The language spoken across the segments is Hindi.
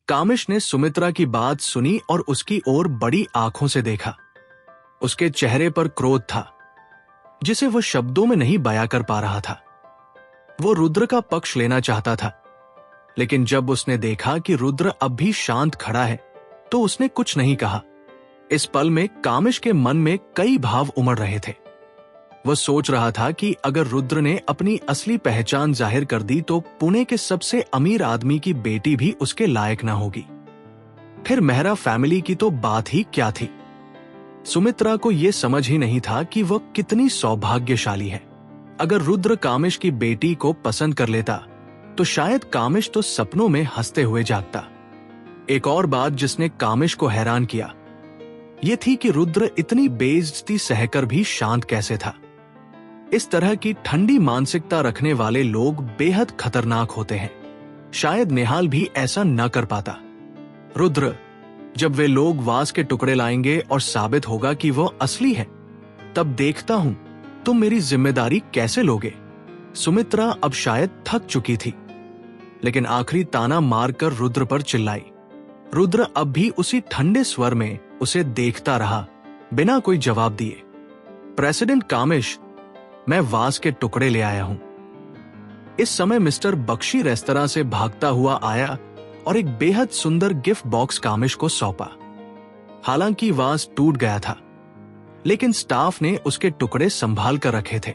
कामिश ने सुमित्रा की बात सुनी और उसकी ओर बड़ी आंखों से देखा। उसके चेहरे पर क्रोध था, जिसे वह शब्दों में नहीं बयां कर पा रहा था। वो रुद्र का पक्ष लेना चाहता था, लेकिन जब उसने देखा कि रुद्र अब भी शांत खड़ा है, तो उसने कुछ नहीं कहा। इस पल में कामिश के मन में कई भाव उमड़ रहे थे। वह सोच रहा था कि अगर रुद्र ने अपनी असली पहचान जाहिर कर दी तो पुणे के सबसे अमीर आदमी की बेटी भी उसके लायक ना होगी। फिर मेहरा फैमिली की तो बात ही क्या थी। सुमित्रा को यह समझ ही नहीं था कि वह कितनी सौभाग्यशाली है। अगर रुद्र कामिश की बेटी को पसंद कर लेता तो शायद कामिश तो सपनों में हंसते हुए जागता। एक और बात जिसने कामिश को हैरान किया, यह थी कि रुद्र इतनी बेइज्जती सहकर भी शांत कैसे था। इस तरह की ठंडी मानसिकता रखने वाले लोग बेहद खतरनाक होते हैं। शायद निहाल भी ऐसा न कर पाता। रुद्र, जब वे लोग वास के टुकड़े लाएंगे और साबित होगा कि वो असली है, तब देखता हूं तुम मेरी जिम्मेदारी कैसे लोगे। सुमित्रा अब शायद थक चुकी थी, लेकिन आखिरी ताना मारकर रुद्र पर चिल्लाई। रुद्र अब भी उसी ठंडे स्वर में उसे देखता रहा, बिना कोई जवाब दिए। प्रेसिडेंट कामिश, मैं वास के टुकड़े ले आया हूं। इस समय मिस्टर बख्शी रेस्तरां से भागता हुआ आया और एक बेहद सुंदर गिफ्ट बॉक्स कामिश को सौंपा। हालांकि वास टूट गया था, लेकिन स्टाफ ने उसके टुकड़े संभाल कर रखे थे।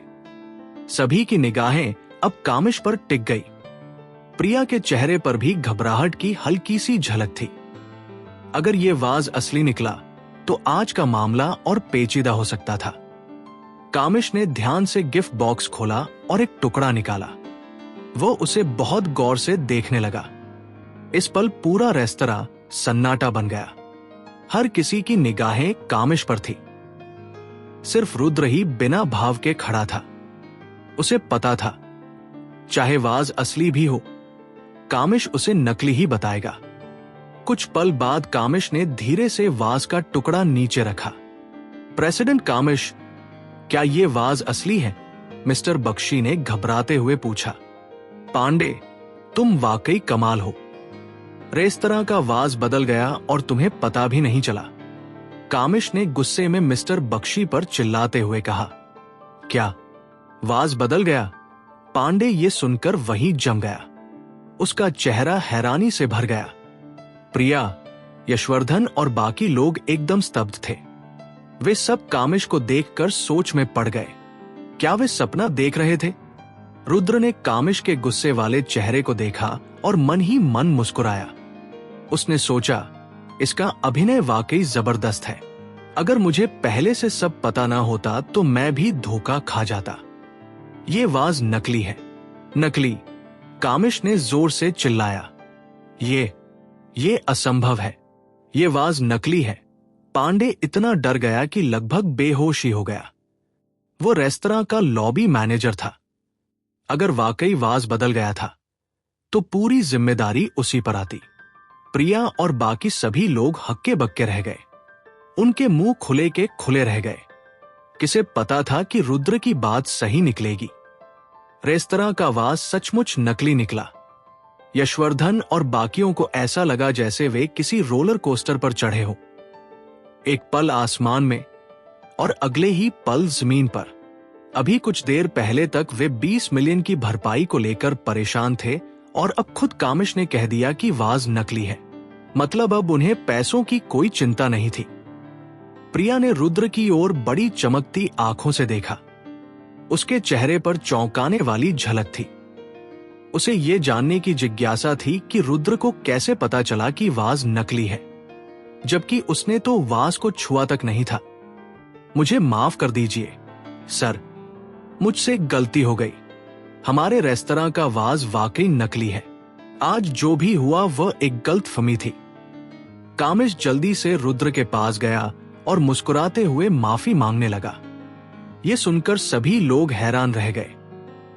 सभी की निगाहें अब कामिश पर टिक गई। प्रिया के चेहरे पर भी घबराहट की हल्की सी झलक थी। अगर यह वाज असली निकला तो आज का मामला और पेचीदा हो सकता था। कामिश ने ध्यान से गिफ्ट बॉक्स खोला और एक टुकड़ा निकाला। वो उसे बहुत गौर से देखने लगा। इस पल पूरा रेस्तरां सन्नाटा बन गया। हर किसी की निगाहें कामिश पर थी। सिर्फ रुद्र ही बिना भाव के खड़ा था। उसे पता था, चाहे वाज असली भी हो, कामिश उसे नकली ही बताएगा। कुछ पल बाद कामिश ने धीरे से वाज का टुकड़ा नीचे रखा। प्रेसिडेंट कामिश, क्या ये वाज असली है? मिस्टर बख्शी ने घबराते हुए पूछा। पांडे, तुम वाकई कमाल हो। रेस्तरां का वाज बदल गया और तुम्हें पता भी नहीं चला। कामिश ने गुस्से में मिस्टर बख्शी पर चिल्लाते हुए कहा। क्या वाज बदल गया? पांडे ये सुनकर वहीं जम गया। उसका चेहरा हैरानी से भर गया। प्रिया, यशवर्धन और बाकी लोग एकदम स्तब्ध थे। वे सब कामिश को देखकर सोच में पड़ गए। क्या वे सपना देख रहे थे? रुद्र ने कामिश के गुस्से वाले चेहरे को देखा और मन ही मन मुस्कुराया। उसने सोचा, इसका अभिनय वाकई जबरदस्त है। अगर मुझे पहले से सब पता ना होता तो मैं भी धोखा खा जाता। ये वाज नकली है। नकली, कामिश ने जोर से चिल्लाया। ये असंभव है। ये वाज नकली है। पांडे इतना डर गया कि लगभग बेहोश ही हो गया। वो रेस्तरां का लॉबी मैनेजर था। अगर वाकई वाज बदल गया था तो पूरी जिम्मेदारी उसी पर आती। प्रिया और बाकी सभी लोग हक्के बक्के रह गए। उनके मुंह खुले के खुले रह गए। किसे पता था कि रुद्र की बात सही निकलेगी। रेस्तरां का वाज सचमुच नकली निकला। यशवर्धन और बाकियों को ऐसा लगा जैसे वे किसी रोलर कोस्टर पर चढ़े हो। एक पल आसमान में और अगले ही पल जमीन पर। अभी कुछ देर पहले तक वे 20 मिलियन की भरपाई को लेकर परेशान थे और अब खुद कामिश ने कह दिया कि वाज नकली है। मतलब अब उन्हें पैसों की कोई चिंता नहीं थी। प्रिया ने रुद्र की ओर बड़ी चमकती आंखों से देखा। उसके चेहरे पर चौंकाने वाली झलक थी। उसे ये जानने की जिज्ञासा थी कि रुद्र को कैसे पता चला कि वाज नकली है, जबकि उसने तो वाज को छुआ तक नहीं था। मुझे माफ कर दीजिए सर, मुझसे गलती हो गई। हमारे रेस्तरां का वाज वाकई नकली है। आज जो भी हुआ वह एक गलतफहमी थी। कामिश जल्दी से रुद्र के पास गया और मुस्कुराते हुए माफी मांगने लगा। यह सुनकर सभी लोग हैरान रह गए।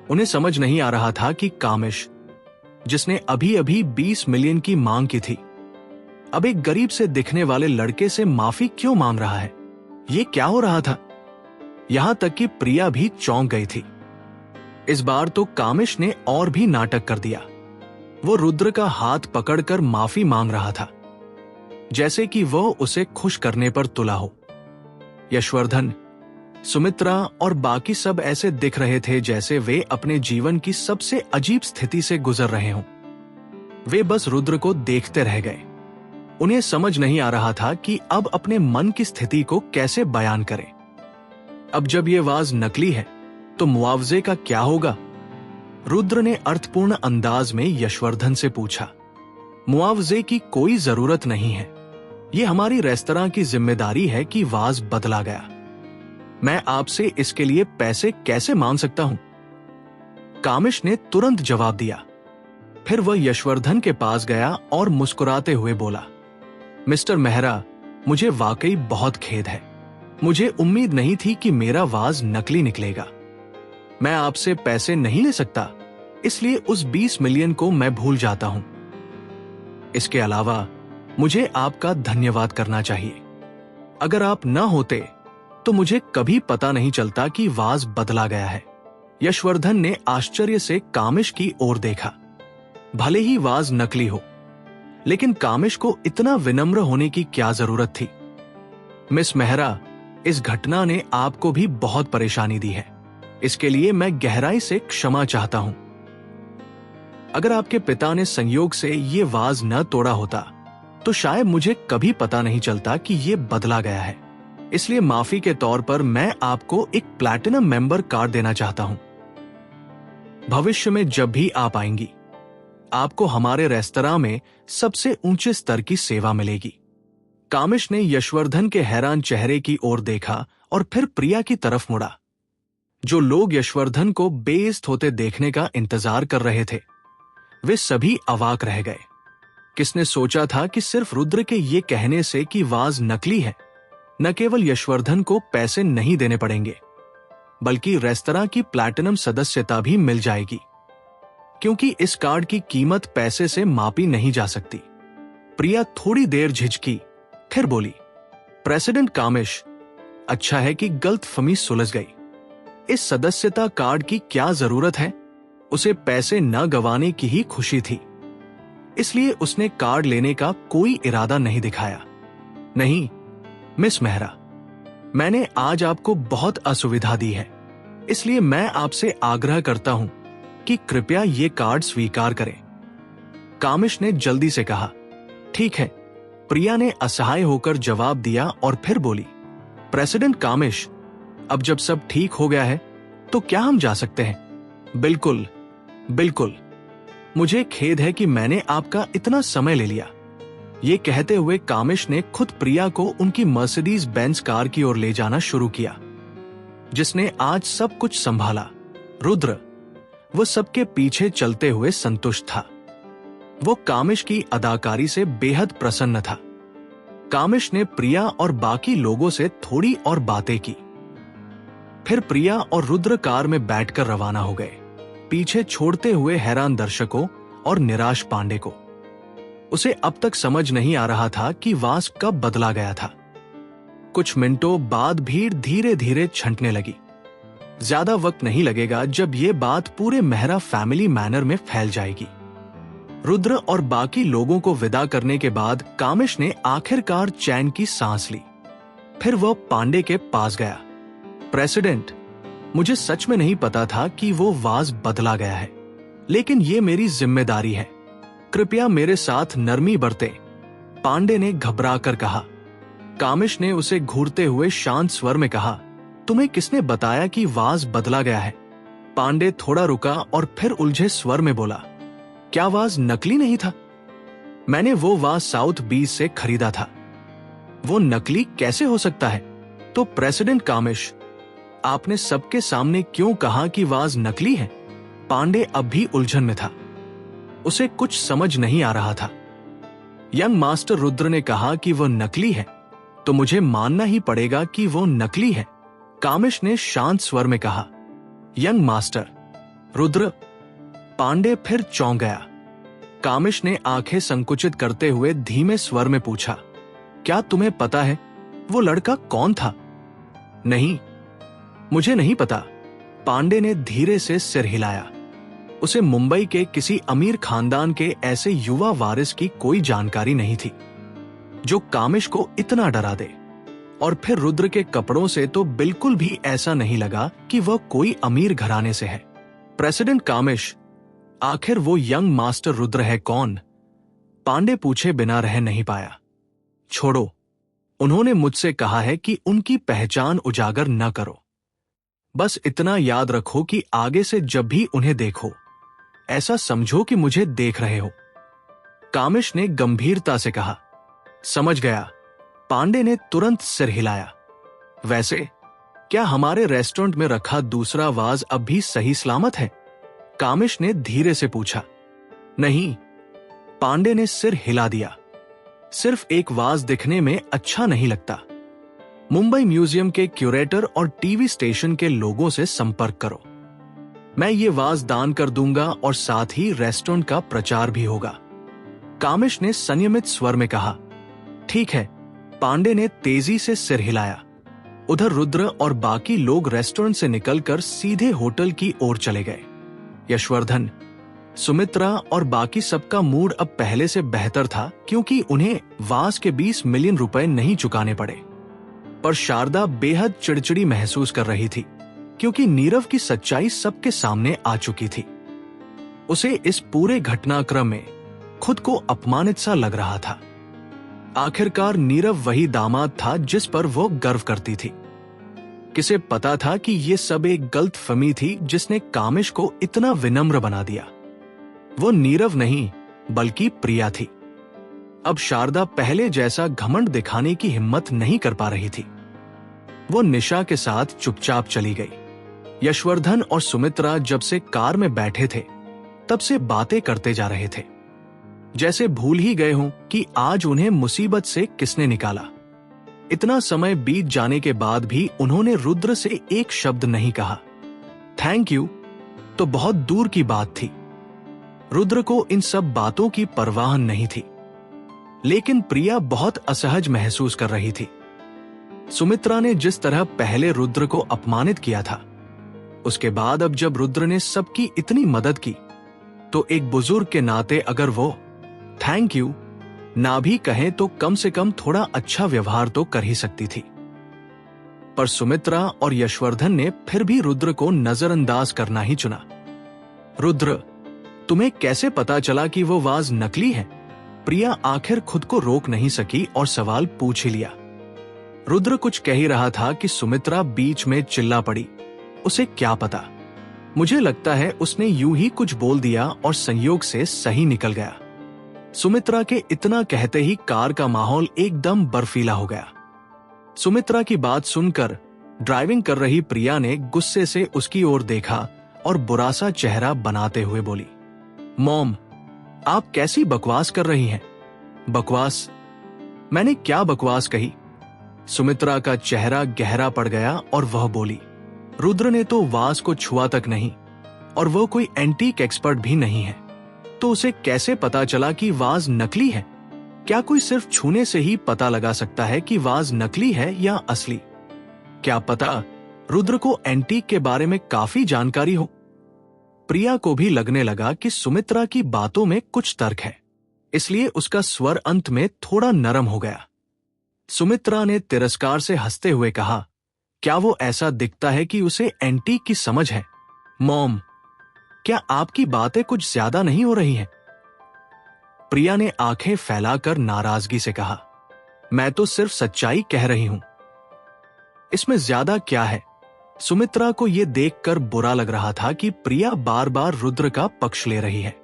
उन्हें समझ नहीं आ रहा था कि कामिश, जिसने अभी अभी 20 मिलियन की मांग की थी, अब एक गरीब से दिखने वाले लड़के से माफी क्यों मांग रहा है। ये क्या हो रहा था? यहां तक कि प्रिया भी चौंक गई थी। इस बार तो कामिश ने और भी नाटक कर दिया। वो रुद्र का हाथ पकड़कर माफी मांग रहा था, जैसे कि वह उसे खुश करने पर तुला हो। यशवर्धन, सुमित्रा और बाकी सब ऐसे दिख रहे थे जैसे वे अपने जीवन की सबसे अजीब स्थिति से गुजर रहे हों। वे बस रुद्र को देखते रह गए। उन्हें समझ नहीं आ रहा था कि अब अपने मन की स्थिति को कैसे बयान करें। अब जब ये वाज नकली है तो मुआवजे का क्या होगा? रुद्र ने अर्थपूर्ण अंदाज में यशवर्धन से पूछा। मुआवजे की कोई जरूरत नहीं है। ये हमारी रेस्तरां की जिम्मेदारी है कि वाज बदला गया। मैं आपसे इसके लिए पैसे कैसे मांग सकता हूं? कामिश ने तुरंत जवाब दिया। फिर वह यशवर्धन के पास गया और मुस्कुराते हुए बोला, मिस्टर मेहरा, मुझे वाकई बहुत खेद है। मुझे उम्मीद नहीं थी कि मेरा वाज नकली निकलेगा। मैं आपसे पैसे नहीं ले सकता, इसलिए उस 20 मिलियन को मैं भूल जाता हूं। इसके अलावा मुझे आपका धन्यवाद करना चाहिए। अगर आप न होते तो मुझे कभी पता नहीं चलता कि वाज बदला गया है। यशवर्धन ने आश्चर्य से कामिश की ओर देखा। भले ही वाज नकली हो, लेकिन कामिश को इतना विनम्र होने की क्या जरूरत थी? मिस मेहरा, इस घटना ने आपको भी बहुत परेशानी दी है। इसके लिए मैं गहराई से क्षमा चाहता हूं। अगर आपके पिता ने संयोग से ये वाज न तोड़ा होता तो शायद मुझे कभी पता नहीं चलता कि ये बदला गया है। इसलिए माफी के तौर पर मैं आपको एक प्लैटिनम मेंबर कार्ड देना चाहता हूं। भविष्य में जब भी आप आएंगी, आपको हमारे रेस्तरां में सबसे ऊंचे स्तर की सेवा मिलेगी। कामिश ने यशवर्धन के हैरान चेहरे की ओर देखा और फिर प्रिया की तरफ मुड़ा। जो लोग यशवर्धन को बेइज्जत होते देखने का इंतजार कर रहे थे, वे सभी अवाक रह गए। किसने सोचा था कि सिर्फ रुद्र के ये कहने से कि वाज नकली है, न केवल यशवर्धन को पैसे नहीं देने पड़ेंगे, बल्कि रेस्तरां की प्लैटिनम सदस्यता भी मिल जाएगी, क्योंकि इस कार्ड की कीमत पैसे से मापी नहीं जा सकती। प्रिया थोड़ी देर झिझकी, फिर बोली, प्रेसिडेंट कामिश, अच्छा है कि गलतफहमी सुलझ गई। इस सदस्यता कार्ड की क्या जरूरत है? उसे पैसे न गंवाने की ही खुशी थी, इसलिए उसने कार्ड लेने का कोई इरादा नहीं दिखाया। नहीं मिस मेहरा, मैंने आज आपको बहुत असुविधा दी है, इसलिए मैं आपसे आग्रह करता हूं कि कृपया ये कार्ड स्वीकार करें। कामिश ने जल्दी से कहा। ठीक है, प्रिया ने असहाय होकर जवाब दिया और फिर बोली, प्रेसिडेंट कामिश, अब जब सब ठीक हो गया है तो क्या हम जा सकते हैं? बिल्कुल बिल्कुल। मुझे खेद है कि मैंने आपका इतना समय ले लिया। ये कहते हुए कामिश ने खुद प्रिया को उनकी मर्सिडीज बेंज कार की ओर ले जाना शुरू किया, जिसने आज सब कुछ संभाला। रुद्र, वो सबके पीछे चलते हुए संतुष्ट था। वो कामिश की अदाकारी से बेहद प्रसन्न था। कामिश ने प्रिया और बाकी लोगों से थोड़ी और बातें की। फिर प्रिया और रुद्र कार में बैठकर रवाना हो गए, पीछे छोड़ते हुए हैरान दर्शकों और निराश पांडे को। उसे अब तक समझ नहीं आ रहा था कि वास कब बदला गया था। कुछ मिनटों बाद भीड़ धीरे धीरे छंटने लगी। ज्यादा वक्त नहीं लगेगा जब ये बात पूरे मेहरा फैमिली मैनर में फैल जाएगी। रुद्र और बाकी लोगों को विदा करने के बाद कामिश ने आखिरकार चैन की सांस ली। फिर वह पांडे के पास गया। प्रेसिडेंट, मुझे सच में नहीं पता था कि वो वाज बदला गया है, लेकिन ये मेरी जिम्मेदारी है। कृपया मेरे साथ नरमी बरतें, पांडे ने घबरा कर कहा। कामिश ने उसे घूरते हुए शांत स्वर में कहा, तुम्हें किसने बताया कि वाज बदला गया है? पांडे थोड़ा रुका और फिर उलझे स्वर में बोला, क्या वाज नकली नहीं था? मैंने वो वाज साउथ बीच से खरीदा था। वो नकली कैसे हो सकता है? तो प्रेसिडेंट कामिश, आपने सबके सामने क्यों कहा कि वाज नकली है? पांडे अब भी उलझन में था। उसे कुछ समझ नहीं आ रहा था। यंग मास्टर रुद्र ने कहा कि वो नकली है, तो मुझे मानना ही पड़ेगा कि वो नकली है, कामिश ने शांत स्वर में कहा। यंग मास्टर रुद्र, पांडे फिर चौंक गया। कामिश ने आंखें संकुचित करते हुए धीमे स्वर में पूछा, क्या तुम्हें पता है वो लड़का कौन था? नहीं, मुझे नहीं पता, पांडे ने धीरे से सिर हिलाया। उसे मुंबई के किसी अमीर खानदान के ऐसे युवा वारिस की कोई जानकारी नहीं थी जो कामिश को इतना डरा दे। और फिर रुद्र के कपड़ों से तो बिल्कुल भी ऐसा नहीं लगा कि वह कोई अमीर घराने से है। प्रेसिडेंट कामिश, आखिर वो यंग मास्टर रुद्र है कौन? पांडे पूछे बिना रह नहीं पाया। छोड़ो, उन्होंने मुझसे कहा है कि उनकी पहचान उजागर न करो। बस इतना याद रखो कि आगे से जब भी उन्हें देखो, ऐसा समझो कि मुझे देख रहे हो। कामिश ने गंभीरता से कहा। समझ गया। पांडे ने तुरंत सिर हिलाया। वैसे क्या हमारे रेस्टोरेंट में रखा दूसरा वाज अब भी सही सलामत है? कामिश ने धीरे से पूछा। नहीं, पांडे ने सिर हिला दिया। सिर्फ एक वाज दिखने में अच्छा नहीं लगता। मुंबई म्यूजियम के क्यूरेटर और टीवी स्टेशन के लोगों से संपर्क करो। मैं ये वाज दान कर दूंगा और साथ ही रेस्टोरेंट का प्रचार भी होगा। कामिश ने संयमित स्वर में कहा। ठीक है। पांडे ने तेजी से सिर हिलाया। उधर रुद्र और बाकी लोग रेस्टोरेंट से निकलकर सीधे होटल की ओर चले गए। यशवर्धन, सुमित्रा और बाकी सबका मूड अब पहले से बेहतर था क्योंकि उन्हें वास के 20 मिलियन रुपए नहीं चुकाने पड़े। पर शारदा बेहद चिड़चिड़ी महसूस कर रही थी क्योंकि नीरव की सच्चाई सबके सामने आ चुकी थी। उसे इस पूरे घटनाक्रम में खुद को अपमानित सा लग रहा था। आखिरकार नीरव वही दामाद था जिस पर वो गर्व करती थी। किसे पता था कि ये सब एक गलतफहमी थी जिसने कामिश को इतना विनम्र बना दिया। वो नीरव नहीं बल्कि प्रिया थी। अब शारदा पहले जैसा घमंड दिखाने की हिम्मत नहीं कर पा रही थी। वो निशा के साथ चुपचाप चली गई। यशवर्धन और सुमित्रा जब से कार में बैठे थे तब से बातें करते जा रहे थे, जैसे भूल ही गए हों कि आज उन्हें मुसीबत से किसने निकाला। इतना समय बीत जाने के बाद भी उन्होंने रुद्र से एक शब्द नहीं कहा। थैंक यू तो बहुत दूर की बात थी। रुद्र को इन सब बातों की परवाह नहीं थी, लेकिन प्रिया बहुत असहज महसूस कर रही थी। सुमित्रा ने जिस तरह पहले रुद्र को अपमानित किया था, उसके बाद अब जब रुद्र ने सबकी इतनी मदद की तो एक बुजुर्ग के नाते अगर वो थैंक यू ना भी कहें तो कम से कम थोड़ा अच्छा व्यवहार तो कर ही सकती थी। पर सुमित्रा और यशवर्धन ने फिर भी रुद्र को नजरअंदाज करना ही चुना। रुद्र, तुम्हें कैसे पता चला कि वो वाज नकली है? प्रिया आखिर खुद को रोक नहीं सकी और सवाल पूछ ही लिया। रुद्र कुछ कह ही रहा था कि सुमित्रा बीच में चिल्ला पड़ी। उसे क्या पता, मुझे लगता है उसने यूं ही कुछ बोल दिया और संयोग से सही निकल गया। सुमित्रा के इतना कहते ही कार का माहौल एकदम बर्फीला हो गया। सुमित्रा की बात सुनकर ड्राइविंग कर रही प्रिया ने गुस्से से उसकी ओर देखा और बुरा सा चेहरा बनाते हुए बोली, मॉम, आप कैसी बकवास कर रही हैं? बकवास? मैंने क्या बकवास कही? सुमित्रा का चेहरा गहरा पड़ गया और वह बोली, रुद्र ने तो वास को छुआ तक नहीं और वो कोई एंटीक एक्सपर्ट भी नहीं है, तो उसे कैसे पता चला कि वाज नकली है? क्या कोई सिर्फ छूने से ही पता लगा सकता है कि वाज नकली है या असली? क्या पता रुद्र को एंटीक के बारे में काफी जानकारी हो। प्रिया को भी लगने लगा कि सुमित्रा की बातों में कुछ तर्क है, इसलिए उसका स्वर अंत में थोड़ा नरम हो गया। सुमित्रा ने तिरस्कार से हंसते हुए कहा, क्या वो ऐसा दिखता है कि उसे एंटीक की समझ है? मॉम, क्या आपकी बातें कुछ ज्यादा नहीं हो रही हैं? प्रिया ने आंखें फैलाकर नाराजगी से कहा, मैं तो सिर्फ सच्चाई कह रही हूं। इसमें ज्यादा क्या है? सुमित्रा को यह देखकर बुरा लग रहा था कि प्रिया बार बार रुद्र का पक्ष ले रही है।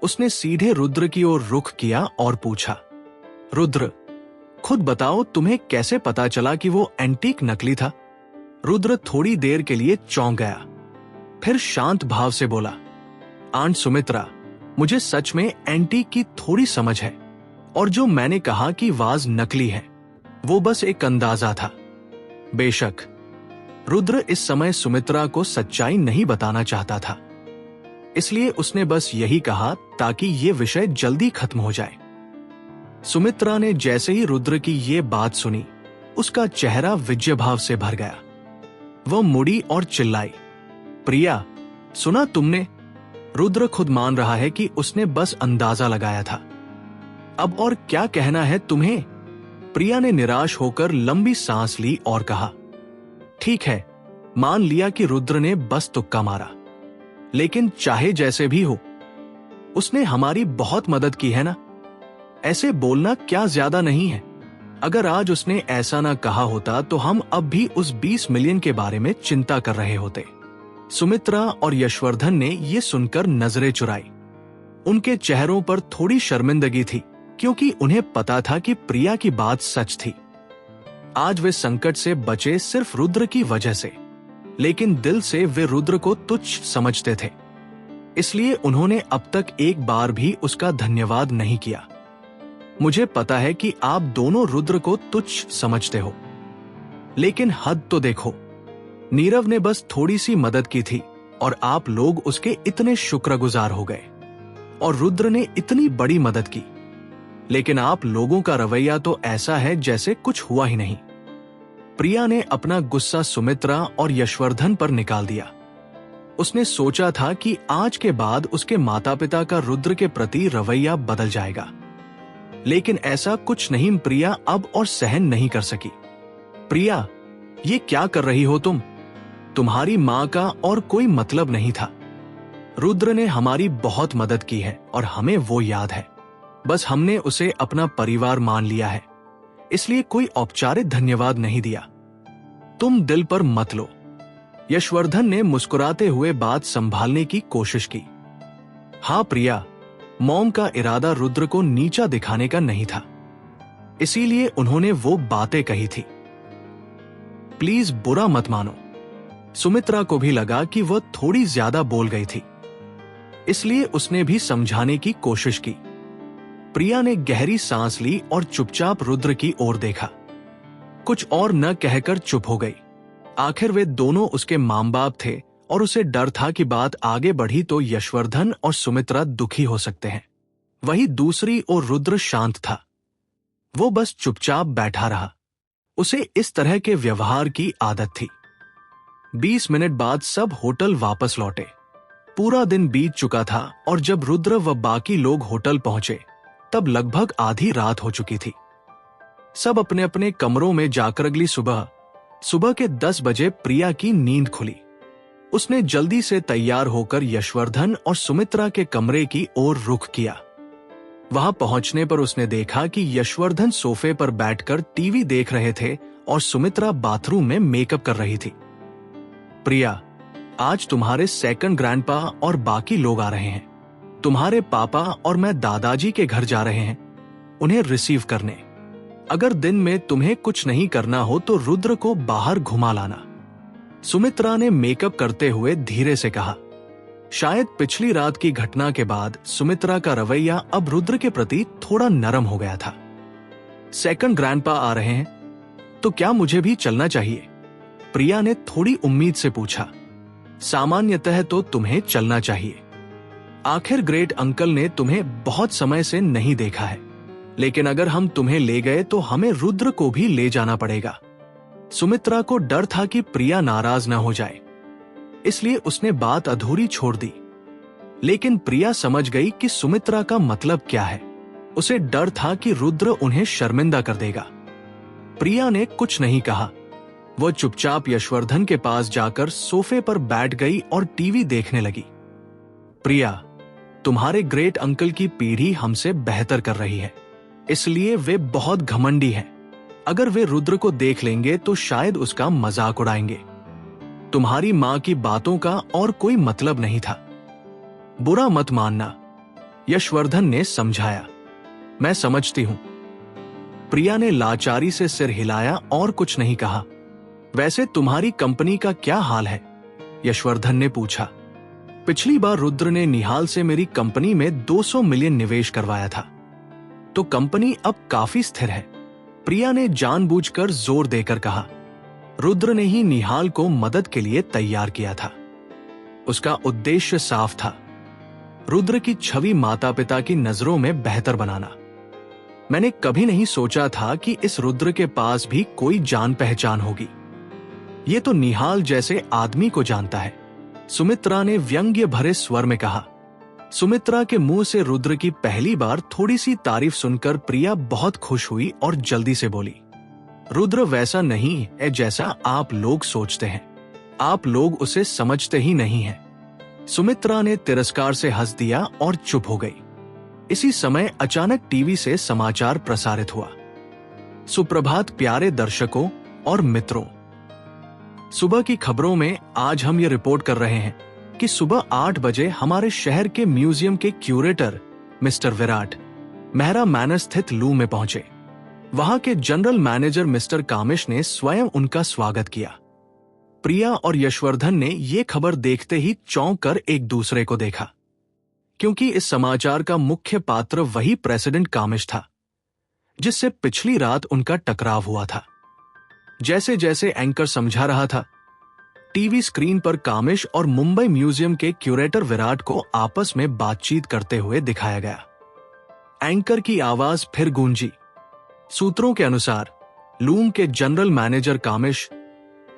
उसने सीधे रुद्र की ओर रुख किया और पूछा, रुद्र, खुद बताओ तुम्हें कैसे पता चला कि वो एंटीक नकली था? रुद्र थोड़ी देर के लिए चौंक गया, फिर शांत भाव से बोला, आंट सुमित्रा, मुझे सच में एंटीक की थोड़ी समझ है और जो मैंने कहा कि वाज नकली है वो बस एक अंदाजा था। बेशक रुद्र इस समय सुमित्रा को सच्चाई नहीं बताना चाहता था, इसलिए उसने बस यही कहा ताकि ये विषय जल्दी खत्म हो जाए। सुमित्रा ने जैसे ही रुद्र की ये बात सुनी, उसका चेहरा विजय भाव से भर गया। वह मुड़ी और चिल्लाई, प्रिया, सुना तुमने? रुद्र खुद मान रहा है कि उसने बस अंदाजा लगाया था। अब और क्या कहना है तुम्हें? प्रिया ने निराश होकर लंबी सांस ली और कहा, ठीक है, मान लिया कि रुद्र ने बस तुक्का मारा, लेकिन चाहे जैसे भी हो, उसने हमारी बहुत मदद की है ना। ऐसे बोलना क्या ज्यादा नहीं है? अगर आज उसने ऐसा ना कहा होता तो हम अब भी उस 20 मिलियन के बारे में चिंता कर रहे होते। सुमित्रा और यशवर्धन ने ये सुनकर नजरें चुराई। उनके चेहरों पर थोड़ी शर्मिंदगी थी, क्योंकि उन्हें पता था कि प्रिया की बात सच थी। आज वे संकट से बचे सिर्फ रुद्र की वजह से, लेकिन दिल से वे रुद्र को तुच्छ समझते थे। इसलिए उन्होंने अब तक एक बार भी उसका धन्यवाद नहीं किया। मुझे पता है कि आप दोनों रुद्र को तुच्छ समझते हो, लेकिन हद तो देखो। नीरव ने बस थोड़ी सी मदद की थी और आप लोग उसके इतने शुक्रगुजार हो गए, और रुद्र ने इतनी बड़ी मदद की, लेकिन आप लोगों का रवैया तो ऐसा है जैसे कुछ हुआ ही नहीं। प्रिया ने अपना गुस्सा सुमित्रा और यशवर्धन पर निकाल दिया। उसने सोचा था कि आज के बाद उसके माता पिता का रुद्र के प्रति रवैया बदल जाएगा, लेकिन ऐसा कुछ नहीं। प्रिया अब और सहन नहीं कर सकी। प्रिया, ये क्या कर रही हो तुम? तुम्हारी मां का और कोई मतलब नहीं था। रुद्र ने हमारी बहुत मदद की है और हमें वो याद है। बस हमने उसे अपना परिवार मान लिया है, इसलिए कोई औपचारिक धन्यवाद नहीं दिया। तुम दिल पर मत लो। यशवर्धन ने मुस्कुराते हुए बात संभालने की कोशिश की। हाँ प्रिया, मॉम का इरादा रुद्र को नीचा दिखाने का नहीं था, इसीलिए उन्होंने वो बातें कही थी। प्लीज बुरा मत मानो। सुमित्रा को भी लगा कि वह थोड़ी ज्यादा बोल गई थी, इसलिए उसने भी समझाने की कोशिश की। प्रिया ने गहरी सांस ली और चुपचाप रुद्र की ओर देखा। कुछ और न कहकर चुप हो गई। आखिर वे दोनों उसके मां बाप थे और उसे डर था कि बात आगे बढ़ी तो यशवर्धन और सुमित्रा दुखी हो सकते हैं। वहीं दूसरी ओर रुद्र शांत था। वो बस चुपचाप बैठा रहा। उसे इस तरह के व्यवहार की आदत थी। 20 मिनट बाद सब होटल वापस लौटे। पूरा दिन बीत चुका था और जब रुद्र व बाकी लोग होटल पहुंचे तब लगभग आधी रात हो चुकी थी। सब अपने अपने कमरों में जाकर अगली सुबह के 10 बजे प्रिया की नींद खुली। उसने जल्दी से तैयार होकर यशवर्धन और सुमित्रा के कमरे की ओर रुख किया। वहां पहुंचने पर उसने देखा कि यशवर्धन सोफे पर बैठकर टीवी देख रहे थे और सुमित्रा बाथरूम में मेकअप कर रही थी। प्रिया, आज तुम्हारे सेकंड ग्रैंडपा और बाकी लोग आ रहे हैं। तुम्हारे पापा और मैं दादाजी के घर जा रहे हैं उन्हें रिसीव करने। अगर दिन में तुम्हें कुछ नहीं करना हो तो रुद्र को बाहर घुमा लाना। सुमित्रा ने मेकअप करते हुए धीरे से कहा। शायद पिछली रात की घटना के बाद सुमित्रा का रवैया अब रुद्र के प्रति थोड़ा नरम हो गया था। सेकंड ग्रैंडपा आ रहे हैं तो क्या मुझे भी चलना चाहिए? प्रिया ने थोड़ी उम्मीद से पूछा। सामान्यतः तो तुम्हें चलना चाहिए। आखिर ग्रेट अंकल ने तुम्हें बहुत समय से नहीं देखा है, लेकिन अगर हम तुम्हें ले गए तो हमें रुद्र को भी ले जाना पड़ेगा। सुमित्रा को डर था कि प्रिया नाराज न हो जाए, इसलिए उसने बात अधूरी छोड़ दी। लेकिन प्रिया समझ गई कि सुमित्रा का मतलब क्या है। उसे डर था कि रुद्र उन्हें शर्मिंदा कर देगा। प्रिया ने कुछ नहीं कहा। वह चुपचाप यशवर्धन के पास जाकर सोफे पर बैठ गई और टीवी देखने लगी। प्रिया, तुम्हारे ग्रेट अंकल की पीढ़ी हमसे बेहतर कर रही है, इसलिए वे बहुत घमंडी हैं। अगर वे रुद्र को देख लेंगे तो शायद उसका मजाक उड़ाएंगे। तुम्हारी मां की बातों का और कोई मतलब नहीं था। बुरा मत मानना, यशवर्धन ने समझाया। मैं समझती हूं। प्रिया ने लाचारी से सिर हिलाया और कुछ नहीं कहा। वैसे तुम्हारी कंपनी का क्या हाल है? यशवर्धन ने पूछा। पिछली बार रुद्र ने निहाल से मेरी कंपनी में 200 मिलियन निवेश करवाया था, तो कंपनी अब काफी स्थिर है। प्रिया ने जानबूझकर जोर देकर कहा। रुद्र ने ही निहाल को मदद के लिए तैयार किया था। उसका उद्देश्य साफ था, रुद्र की छवि माता पिता की नजरों में बेहतर बनाना। मैंने कभी नहीं सोचा था कि इस रुद्र के पास भी कोई जान पहचान होगी। ये तो निहाल जैसे आदमी को जानता है। सुमित्रा ने व्यंग्य भरे स्वर में कहा। सुमित्रा के मुंह से रुद्र की पहली बार थोड़ी सी तारीफ सुनकर प्रिया बहुत खुश हुई और जल्दी से बोली, रुद्र वैसा नहीं है जैसा आप लोग सोचते हैं। आप लोग उसे समझते ही नहीं हैं। सुमित्रा ने तिरस्कार से हंस दिया और चुप हो गई। इसी समय अचानक टीवी से समाचार प्रसारित हुआ। सुप्रभात प्यारे दर्शकों और मित्रों, सुबह की खबरों में आज हम ये रिपोर्ट कर रहे हैं कि सुबह 8 बजे हमारे शहर के म्यूजियम के curator mister Virat Mehra manner स्थित लू में पहुंचे। वहां के जनरल मैनेजर मिस्टर कामिश ने स्वयं उनका स्वागत किया। प्रिया और यशवर्धन ने ये खबर देखते ही चौंक कर एक दूसरे को देखा, क्योंकि इस समाचार का मुख्य पात्र वही प्रेसिडेंट कामिश था जिससे पिछली रात उनका टकराव हुआ था। जैसे जैसे एंकर समझा रहा था, टीवी स्क्रीन पर कामिश और मुंबई म्यूजियम के क्यूरेटर विराट को आपस में बातचीत करते हुए दिखाया गया। एंकर की आवाज फिर गूंजी। सूत्रों के अनुसार लूम के जनरल मैनेजर कामिश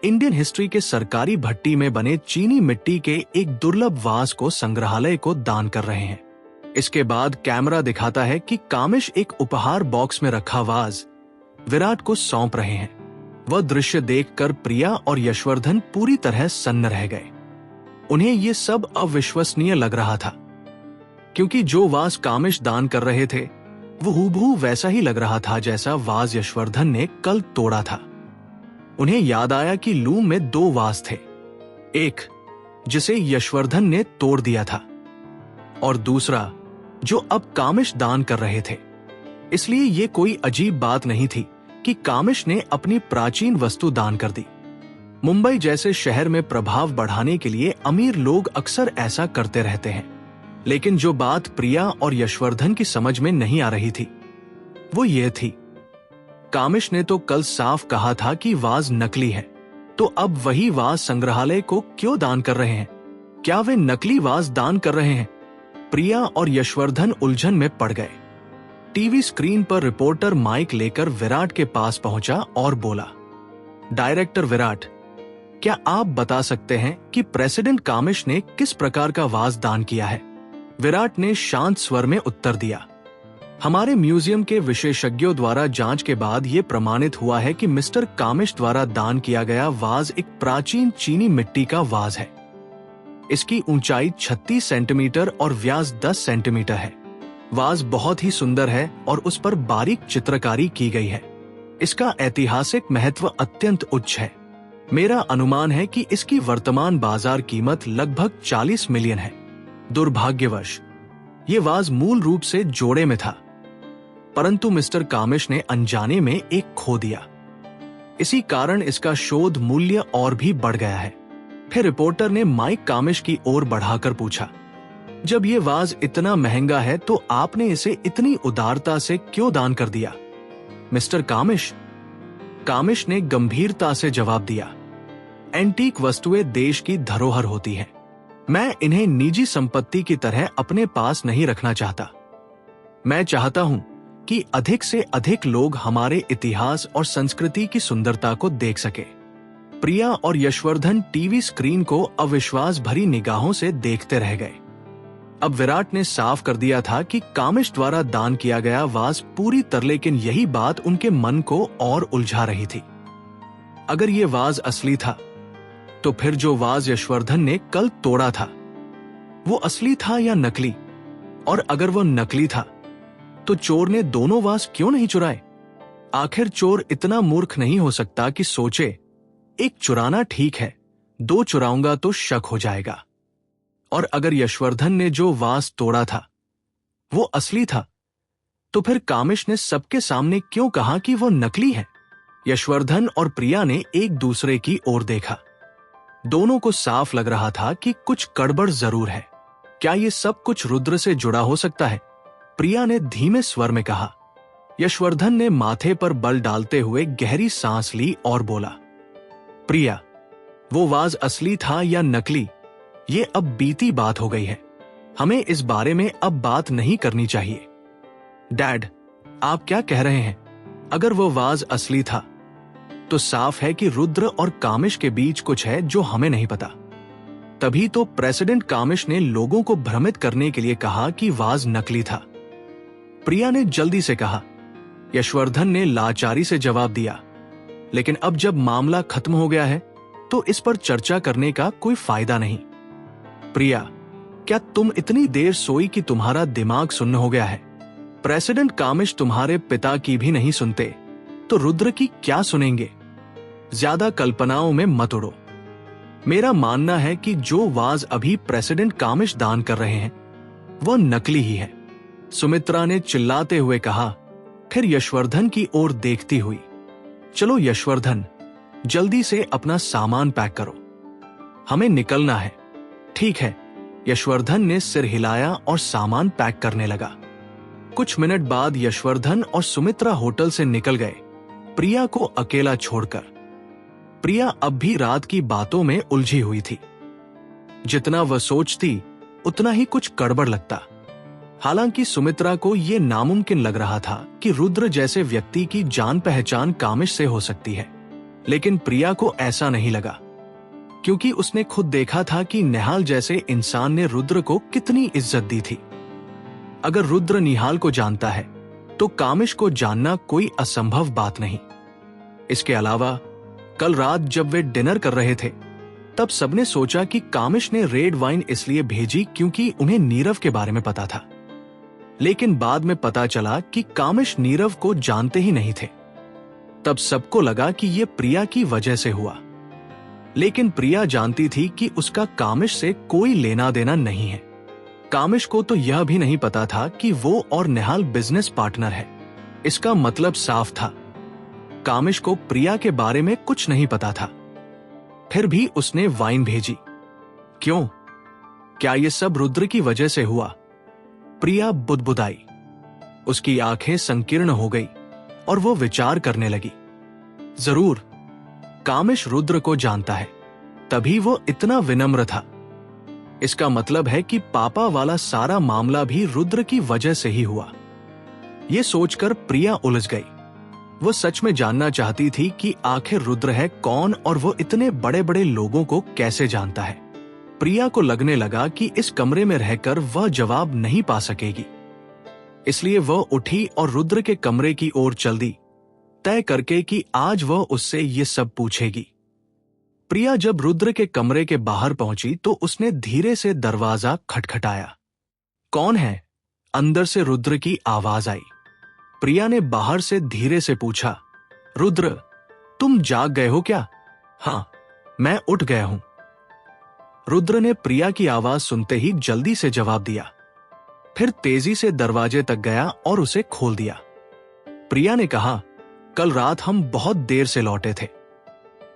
इंडियन हिस्ट्री के सरकारी भट्टी में बने चीनी मिट्टी के एक दुर्लभ वास को संग्रहालय को दान कर रहे हैं। इसके बाद कैमरा दिखाता है कि कामिश एक उपहार बॉक्स में रखा वाज विराट को सौंप रहे हैं। वह दृश्य देखकर प्रिया और यशवर्धन पूरी तरह सन्न रह गए। उन्हें यह सब अविश्वसनीय लग रहा था, क्योंकि जो वाज कामिश दान कर रहे थे वो हूबहू वैसा ही लग रहा था जैसा वाज यशवर्धन ने कल तोड़ा था। उन्हें याद आया कि लूम में 2 वाज थे, एक जिसे यशवर्धन ने तोड़ दिया था और दूसरा जो अब कामिश दान कर रहे थे। इसलिए ये कोई अजीब बात नहीं थी कि कामिश ने अपनी प्राचीन वस्तु दान कर दी। मुंबई जैसे शहर में प्रभाव बढ़ाने के लिए अमीर लोग अक्सर ऐसा करते रहते हैं। लेकिन जो बात प्रिया और यशवर्धन की समझ में नहीं आ रही थी वो ये थी, कामिश ने तो कल साफ कहा था कि वाज नकली है, तो अब वही वाज संग्रहालय को क्यों दान कर रहे हैं? क्या वे नकली वाज दान कर रहे हैं? प्रिया और यशवर्धन उलझन में पड़ गए। टीवी स्क्रीन पर रिपोर्टर माइक लेकर विराट के पास पहुंचा और बोला, डायरेक्टर विराट, क्या आप बता सकते हैं कि प्रेसिडेंट कामिश ने किस प्रकार का वाज दान किया है? विराट ने शांत स्वर में उत्तर दिया, हमारे म्यूजियम के विशेषज्ञों द्वारा जांच के बाद यह प्रमाणित हुआ है कि मिस्टर कामिश द्वारा दान किया गया वाज एक प्राचीन चीनी मिट्टी का वाज है। इसकी ऊंचाई 36 सेंटीमीटर और व्यास 10 सेंटीमीटर है। वाज बहुत ही सुंदर है और उस पर बारीक चित्रकारी की गई है। इसका ऐतिहासिक महत्व अत्यंत उच्च है। मेरा अनुमान है कि इसकी वर्तमान बाजार कीमत लगभग 40 मिलियन है। दुर्भाग्यवश ये वाज मूल रूप से जोड़े में था, परंतु मिस्टर कामिश ने अनजाने में एक खो दिया। इसी कारण इसका शोध मूल्य और भी बढ़ गया है। फिर रिपोर्टर ने माइक कामिश की ओर बढ़ाकर पूछा, जब ये वाज इतना महंगा है तो आपने इसे इतनी उदारता से क्यों दान कर दिया? मिस्टर कामिश, कामिश ने गंभीरता से जवाब दिया, एंटीक वस्तुएं देश की धरोहर होती हैं। मैं इन्हें निजी संपत्ति की तरह अपने पास नहीं रखना चाहता। मैं चाहता हूं कि अधिक से अधिक लोग हमारे इतिहास और संस्कृति की सुंदरता को देख सके। प्रिया और यशवर्धन टीवी स्क्रीन को अविश्वास भरी निगाहों से देखते रह गए। अब विराट ने साफ कर दिया था कि कामिश द्वारा दान किया गया वाज पूरी तरह, लेकिन यही बात उनके मन को और उलझा रही थी। अगर ये वाज असली था तो फिर जो वाज यशवर्धन ने कल तोड़ा था वो असली था या नकली? और अगर वो नकली था तो चोर ने दोनों वाज क्यों नहीं चुराए? आखिर चोर इतना मूर्ख नहीं हो सकता कि सोचे एक चुराना ठीक है, 2 चुराऊंगा तो शक हो जाएगा। और अगर यशवर्धन ने जो वाज तोड़ा था वो असली था तो फिर कामिश ने सबके सामने क्यों कहा कि वो नकली है? यशवर्धन और प्रिया ने एक दूसरे की ओर देखा। दोनों को साफ लग रहा था कि कुछ गड़बड़ जरूर है। क्या ये सब कुछ रुद्र से जुड़ा हो सकता है? प्रिया ने धीमे स्वर में कहा। यशवर्धन ने माथे पर बल डालते हुए गहरी सांस ली और बोला, प्रिया, वो वाज असली था या नकली ये अब बीती बात हो गई है। हमें इस बारे में अब बात नहीं करनी चाहिए। डैड, आप क्या कह रहे हैं? अगर वो वाज असली था तो साफ है कि रुद्र और कामिश के बीच कुछ है जो हमें नहीं पता। तभी तो प्रेसिडेंट कामिश ने लोगों को भ्रमित करने के लिए कहा कि वाज नकली था। प्रिया ने जल्दी से कहा। यशवर्धन ने लाचारी से जवाब दिया, लेकिन अब जब मामला खत्म हो गया है तो इस पर चर्चा करने का कोई फायदा नहीं। प्रिया, क्या तुम इतनी देर सोई कि तुम्हारा दिमाग सुन्न हो गया है? प्रेसिडेंट कामिश तुम्हारे पिता की भी नहीं सुनते तो रुद्र की क्या सुनेंगे? ज्यादा कल्पनाओं में मत उड़ो। मेरा मानना है कि जो वाज अभी प्रेसिडेंट कामिश दान कर रहे हैं वह नकली ही है, सुमित्रा ने चिल्लाते हुए कहा, फिर यशवर्धन की ओर देखती हुई। चलो यशवर्धन, जल्दी से अपना सामान पैक करो, हमें निकलना है। ठीक है, यशवर्धन ने सिर हिलाया और सामान पैक करने लगा। कुछ मिनट बाद यशवर्धन और सुमित्रा होटल से निकल गए, प्रिया को अकेला छोड़कर। प्रिया अब भी रात की बातों में उलझी हुई थी। जितना वह सोचती उतना ही कुछ गड़बड़ लगता। हालांकि सुमित्रा को यह नामुमकिन लग रहा था कि रुद्र जैसे व्यक्ति की जान पहचान कामिश से हो सकती है, लेकिन प्रिया को ऐसा नहीं लगा, क्योंकि उसने खुद देखा था कि निहाल जैसे इंसान ने रुद्र को कितनी इज्जत दी थी। अगर रुद्र निहाल को जानता है तो कामिश को जानना कोई असंभव बात नहीं। इसके अलावा कल रात जब वे डिनर कर रहे थे तब सबने सोचा कि कामिश ने रेड वाइन इसलिए भेजी क्योंकि उन्हें नीरव के बारे में पता था, लेकिन बाद में पता चला कि कामिश नीरव को जानते ही नहीं थे। तब सबको लगा कि यह प्रिया की वजह से हुआ, लेकिन प्रिया जानती थी कि उसका कामिश से कोई लेना देना नहीं है। कामिश को तो यह भी नहीं पता था कि वो और निहाल बिजनेस पार्टनर है। इसका मतलब साफ था, कामिश को प्रिया के बारे में कुछ नहीं पता था। फिर भी उसने वाइन भेजी। क्यों? क्या यह सब रुद्र की वजह से हुआ? प्रिया बुदबुदाई। उसकी आंखें संकीर्ण हो गई और वो विचार करने लगी। जरूर, कामिश रुद्र को जानता है, तभी वो इतना विनम्र था। इसका मतलब है कि पापा वाला सारा मामला भी रुद्र की वजह से ही हुआ। यह सोचकर प्रिया उलझ गई। वो सच में जानना चाहती थी कि आखिर रुद्र है कौन और वो इतने बड़े बड़े लोगों को कैसे जानता है। प्रिया को लगने लगा कि इस कमरे में रहकर वह जवाब नहीं पा सकेगी, इसलिए वह उठी और रुद्र के कमरे की ओर चल दी, तय करके कि आज वह उससे ये सब पूछेगी। प्रिया जब रुद्र के कमरे के बाहर पहुंची तो उसने धीरे से दरवाजा खटखटाया। कौन है? अंदर से रुद्र की आवाज आई। प्रिया ने बाहर से धीरे से पूछा, रुद्र, तुम जाग गए हो क्या? हाँ, मैं उठ गया हूं। रुद्र ने प्रिया की आवाज सुनते ही जल्दी से जवाब दिया, फिर तेजी से दरवाजे तक गया और उसे खोल दिया। प्रिया ने कहा, कल रात हम बहुत देर से लौटे थे,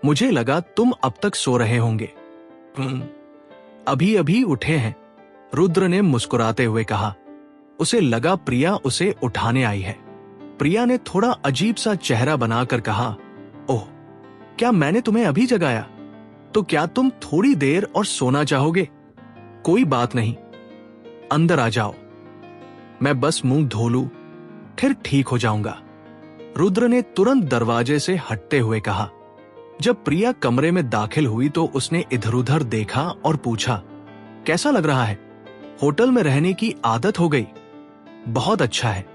मुझे लगा तुम अब तक सो रहे होंगे। अभी अभी उठे हैं, रुद्र ने मुस्कुराते हुए कहा। उसे लगा प्रिया उसे उठाने आई है। प्रिया ने थोड़ा अजीब सा चेहरा बनाकर कहा, ओह, क्या मैंने तुम्हें अभी जगाया? तो क्या तुम थोड़ी देर और सोना चाहोगे? कोई बात नहीं, अंदर आ जाओ, मैं बस मुंह धो लूं, फिर ठीक हो जाऊंगा। रुद्र ने तुरंत दरवाजे से हटते हुए कहा। जब प्रिया कमरे में दाखिल हुई तो उसने इधर उधर देखा और पूछा, कैसा लग रहा है? होटल में रहने की आदत हो गई? बहुत अच्छा है,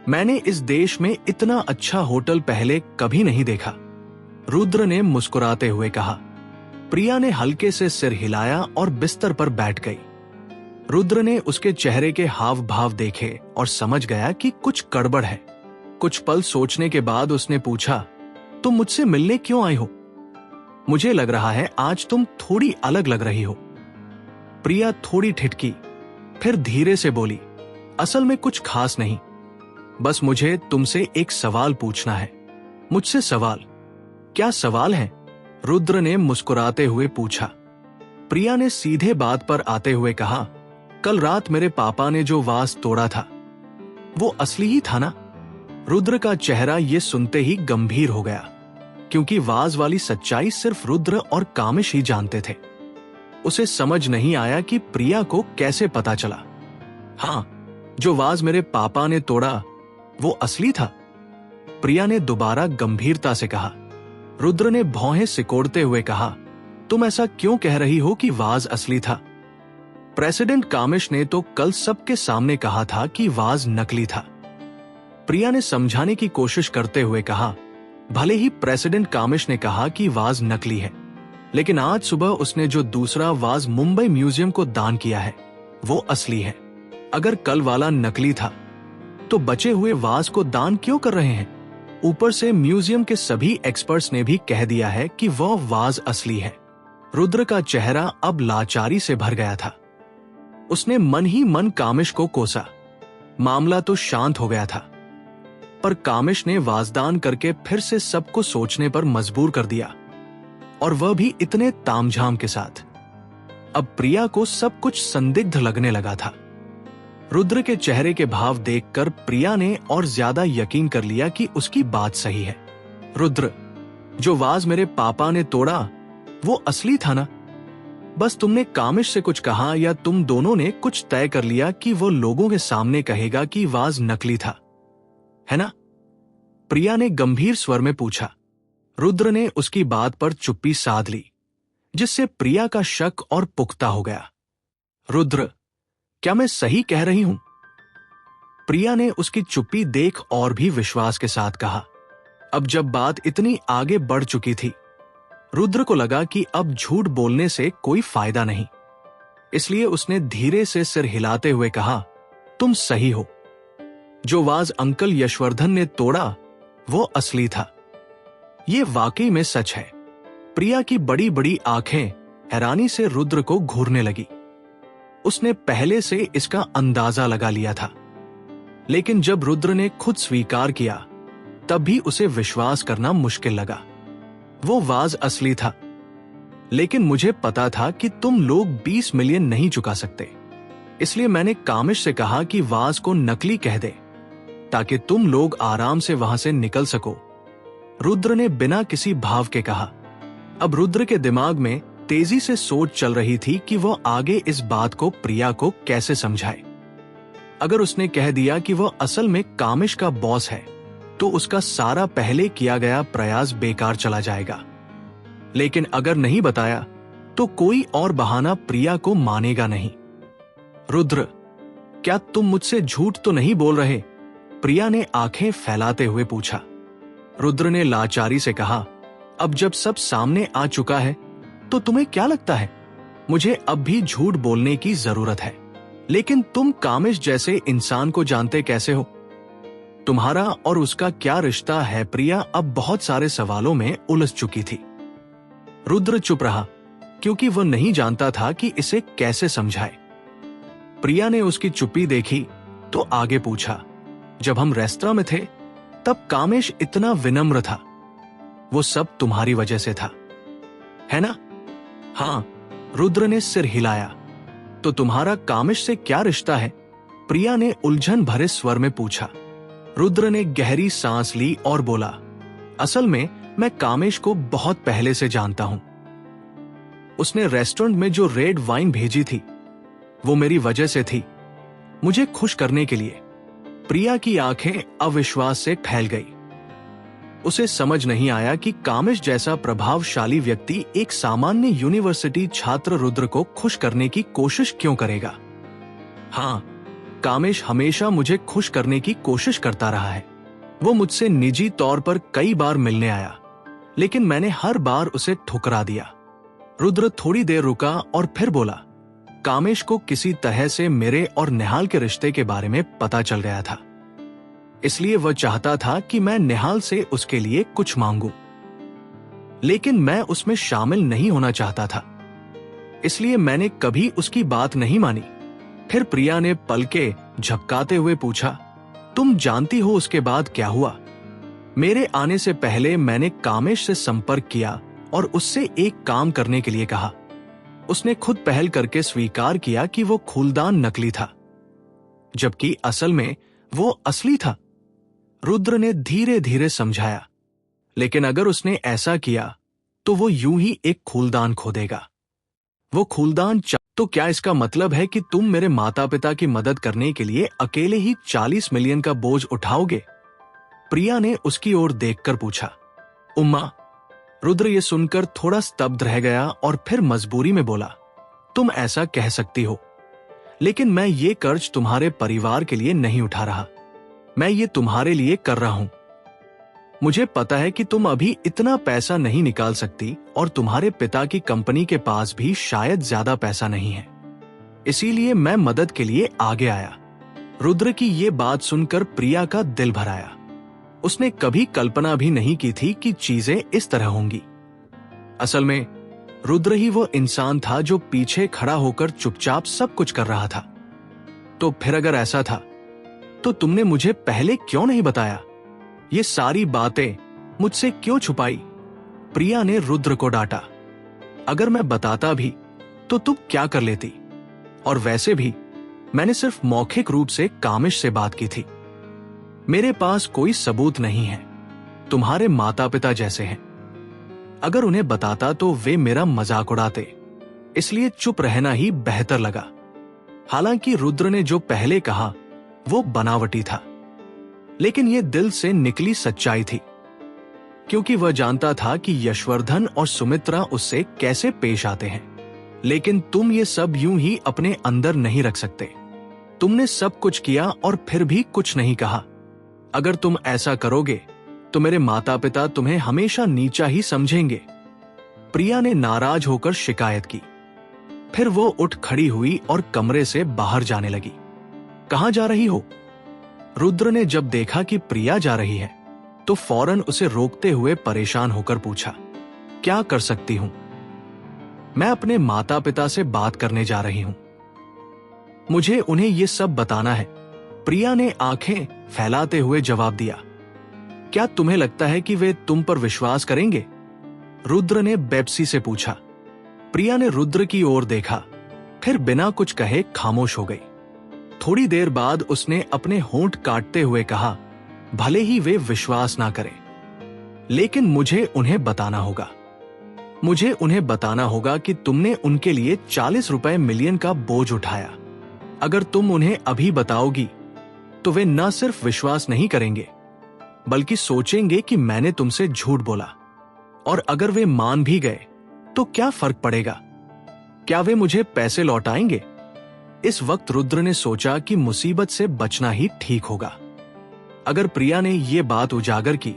मैंने इस देश में इतना अच्छा होटल पहले कभी नहीं देखा, रुद्र ने मुस्कुराते हुए कहा। प्रिया ने हल्के से सिर हिलाया और बिस्तर पर बैठ गई। रुद्र ने उसके चेहरे के हाव भाव देखे और समझ गया कि कुछ गड़बड़ है। कुछ पल सोचने के बाद उसने पूछा, तुम मुझसे मिलने क्यों आई हो? मुझे लग रहा है आज तुम थोड़ी अलग लग रही हो। प्रिया थोड़ी ठिठकी, फिर धीरे से बोली, असल में कुछ खास नहीं, बस मुझे तुमसे एक सवाल पूछना है। मुझसे सवाल? क्या सवाल है? रुद्र ने मुस्कुराते हुए पूछा। प्रिया ने सीधे बात पर आते हुए कहा, कल रात मेरे पापा ने जो वास तोड़ा था वो असली ही था ना? रुद्र का चेहरा ये सुनते ही गंभीर हो गया, क्योंकि वाज वाली सच्चाई सिर्फ रुद्र और कामिश ही जानते थे। उसे समझ नहीं आया कि प्रिया को कैसे पता चला। हाँ, जो वाज मेरे पापा ने तोड़ा वो असली था, प्रिया ने दोबारा गंभीरता से कहा। रुद्र ने भौहें सिकोड़ते हुए कहा, तुम ऐसा क्यों कह रही हो कि वाज असली था? प्रेसिडेंट कामिश ने तो कल सबके सामने कहा था कि वाज नकली था। प्रिया ने समझाने की कोशिश करते हुए कहा, भले ही प्रेसिडेंट कामिश ने कहा कि वाज नकली है, लेकिन आज सुबह उसने जो दूसरा वाज मुंबई म्यूजियम को दान किया है वो असली है। अगर कल वाला नकली था तो बचे हुए वाज को दान क्यों कर रहे हैं? ऊपर से म्यूजियम के सभी एक्सपर्ट्स ने भी कह दिया है कि वह वाज असली है। रुद्र का चेहरा अब लाचारी से भर गया था। उसने मन ही मन कामिश को कोसा। मामला तो शांत हो गया था, पर कामिश ने वाजदान करके फिर से सबको सोचने पर मजबूर कर दिया, और वह भी इतने तामझाम के साथ। अब प्रिया को सब कुछ संदिग्ध लगने लगा था। रुद्र के चेहरे के भाव देखकर प्रिया ने और ज्यादा यकीन कर लिया कि उसकी बात सही है। रुद्र, जो वाज मेरे पापा ने तोड़ा वो असली था ना? बस तुमने कामिश से कुछ कहा या तुम दोनों ने कुछ तय कर लिया कि वो लोगों के सामने कहेगा कि वाज नकली था, है ना? प्रिया ने गंभीर स्वर में पूछा। रुद्र ने उसकी बात पर चुप्पी साध ली, जिससे प्रिया का शक और पुख्ता हो गया। रुद्र, क्या मैं सही कह रही हूं? प्रिया ने उसकी चुप्पी देख और भी विश्वास के साथ कहा। अब जब बात इतनी आगे बढ़ चुकी थी, रुद्र को लगा कि अब झूठ बोलने से कोई फायदा नहीं। इसलिए उसने धीरे से सिर हिलाते हुए कहा, तुम सही हो। जो वाज अंकल यशवर्धन ने तोड़ा वो असली था। ये वाकई में सच है। प्रिया की बड़ी बड़ी आंखें हैरानी से रुद्र को घूरने लगी। उसने पहले से इसका अंदाजा लगा लिया था, लेकिन जब रुद्र ने खुद स्वीकार किया तब भी उसे विश्वास करना मुश्किल लगा। वो वाज असली था, लेकिन मुझे पता था कि तुम लोग 20 मिलियन नहीं चुका सकते। इसलिए मैंने कामिश से कहा कि वाज को नकली कह दे, ताकि तुम लोग आराम से वहां से निकल सको। रुद्र ने बिना किसी भाव के कहा। अब रुद्र के दिमाग में तेजी से सोच चल रही थी कि वो आगे इस बात को प्रिया को कैसे समझाए। अगर उसने कह दिया कि वह असल में कामिश का बॉस है, तो उसका सारा पहले किया गया प्रयास बेकार चला जाएगा। लेकिन अगर नहीं बताया तो कोई और बहाना प्रिया को मानेगा नहीं। रुद्र, क्या तुम मुझसे झूठ तो नहीं बोल रहे? प्रिया ने आंखें फैलाते हुए पूछा। रुद्र ने लाचारी से कहा, अब जब सब सामने आ चुका है तो तुम्हें क्या लगता है मुझे अब भी झूठ बोलने की जरूरत है? लेकिन तुम कामिश जैसे इंसान को जानते कैसे हो? तुम्हारा और उसका क्या रिश्ता है? प्रिया अब बहुत सारे सवालों में उलझ चुकी थी। रुद्र चुप रहा, क्योंकि वह नहीं जानता था कि इसे कैसे समझाए। प्रिया ने उसकी चुप्पी देखी तो आगे पूछा, जब हम रेस्तरां में थे तब कामिश इतना विनम्र था। वो सब तुम्हारी वजह से था, है ना? हाँ, रुद्र ने सिर हिलाया। तो तुम्हारा कामिश से क्या रिश्ता है? प्रिया ने उलझन भरे स्वर में पूछा। रुद्र ने गहरी सांस ली और बोला, असल में मैं कामिश को बहुत पहले से जानता हूं। उसने रेस्टोरेंट में जो रेड वाइन भेजी थी वो मेरी वजह से थी, मुझे खुश करने के लिए। प्रिया की आंखें अविश्वास से फैल गई। उसे समझ नहीं आया कि कामिश जैसा प्रभावशाली व्यक्ति एक सामान्य यूनिवर्सिटी छात्र रुद्र को खुश करने की कोशिश क्यों करेगा। हाँ, कामिश हमेशा मुझे खुश करने की कोशिश करता रहा है। वो मुझसे निजी तौर पर कई बार मिलने आया, लेकिन मैंने हर बार उसे ठुकरा दिया। रुद्र थोड़ी देर रुका और फिर बोला, कामिश को किसी तरह से मेरे और निहाल के रिश्ते के बारे में पता चल गया था, इसलिए वह चाहता था कि मैं निहाल से उसके लिए कुछ मांगूं। लेकिन मैं उसमें शामिल नहीं होना चाहता था, इसलिए मैंने कभी उसकी बात नहीं मानी। फिर प्रिया ने पलके झपकाते हुए पूछा, तुम जानती हो उसके बाद क्या हुआ? मेरे आने से पहले मैंने कामिश से संपर्क किया और उससे एक काम करने के लिए कहा। उसने खुद पहल करके स्वीकार किया कि वो खूलदान नकली था, जबकि असल में वो असली था। रुद्र ने धीरे धीरे समझाया, लेकिन अगर उसने ऐसा किया तो वो यूं ही एक खूलदान खो देगा। वो खूलदान तो क्या इसका मतलब है कि तुम मेरे माता पिता की मदद करने के लिए अकेले ही 40 मिलियन का बोझ उठाओगे? प्रिया ने उसकी ओर देखकर पूछा। उम्मा, रुद्र ये सुनकर थोड़ा स्तब्ध रह गया और फिर मजबूरी में बोला, तुम ऐसा कह सकती हो, लेकिन मैं ये कर्ज तुम्हारे परिवार के लिए नहीं उठा रहा, मैं ये तुम्हारे लिए कर रहा हूं। मुझे पता है कि तुम अभी इतना पैसा नहीं निकाल सकती और तुम्हारे पिता की कंपनी के पास भी शायद ज्यादा पैसा नहीं है, इसीलिए मैं मदद के लिए आगे आया। रुद्र की ये बात सुनकर प्रिया का दिल भर आया। उसने कभी कल्पना भी नहीं की थी कि चीजें इस तरह होंगी। असल में रुद्र ही वो इंसान था जो पीछे खड़ा होकर चुपचाप सब कुछ कर रहा था। तो फिर अगर ऐसा था तो तुमने मुझे पहले क्यों नहीं बताया? ये सारी बातें मुझसे क्यों छुपाई? प्रिया ने रुद्र को डांटा। अगर मैं बताता भी तो तुम क्या कर लेती? और वैसे भी मैंने सिर्फ मौखिक रूप से कामिश से बात की थी। मेरे पास कोई सबूत नहीं है, तुम्हारे माता पिता जैसे हैं। अगर उन्हें बताता तो वे मेरा मजाक उड़ाते, इसलिए चुप रहना ही बेहतर लगा। हालांकि रुद्र ने जो पहले कहा वो बनावटी था, लेकिन ये दिल से निकली सच्चाई थी, क्योंकि वह जानता था कि यशवर्धन और सुमित्रा उससे कैसे पेश आते हैं। लेकिन तुम ये सब यूं ही अपने अंदर नहीं रख सकते। तुमने सब कुछ किया और फिर भी कुछ नहीं कहा। अगर तुम ऐसा करोगे तो मेरे माता पिता तुम्हें हमेशा नीचा ही समझेंगे। प्रिया ने नाराज होकर शिकायत की। फिर वो उठ खड़ी हुई और कमरे से बाहर जाने लगी। कहां जा रही हो? रुद्र ने जब देखा कि प्रिया जा रही है तो फौरन उसे रोकते हुए परेशान होकर पूछा, क्या कर सकती हूं? मैं अपने माता पिता से बात करने जा रही हूं, मुझे उन्हें ये सब बताना है। प्रिया ने आंखें फैलाते हुए जवाब दिया। क्या तुम्हें लगता है कि वे तुम पर विश्वास करेंगे? रुद्र ने बेपसी से पूछा। प्रिया ने रुद्र की ओर देखा, फिर बिना कुछ कहे खामोश हो गई। थोड़ी देर बाद उसने अपने होंठ काटते हुए कहा, भले ही वे विश्वास ना करें, लेकिन मुझे उन्हें बताना होगा। मुझे उन्हें बताना होगा कि तुमने उनके लिए 40 रुपए मिलियन का बोझ उठाया। अगर तुम उन्हें अभी बताओगी तो वे न सिर्फ विश्वास नहीं करेंगे, बल्कि सोचेंगे कि मैंने तुमसे झूठ बोला। और अगर वे मान भी गए तो क्या फर्क पड़ेगा? क्या वे मुझे पैसे लौटाएंगे? इस वक्त रुद्र ने सोचा कि मुसीबत से बचना ही ठीक होगा। अगर प्रिया ने यह बात उजागर की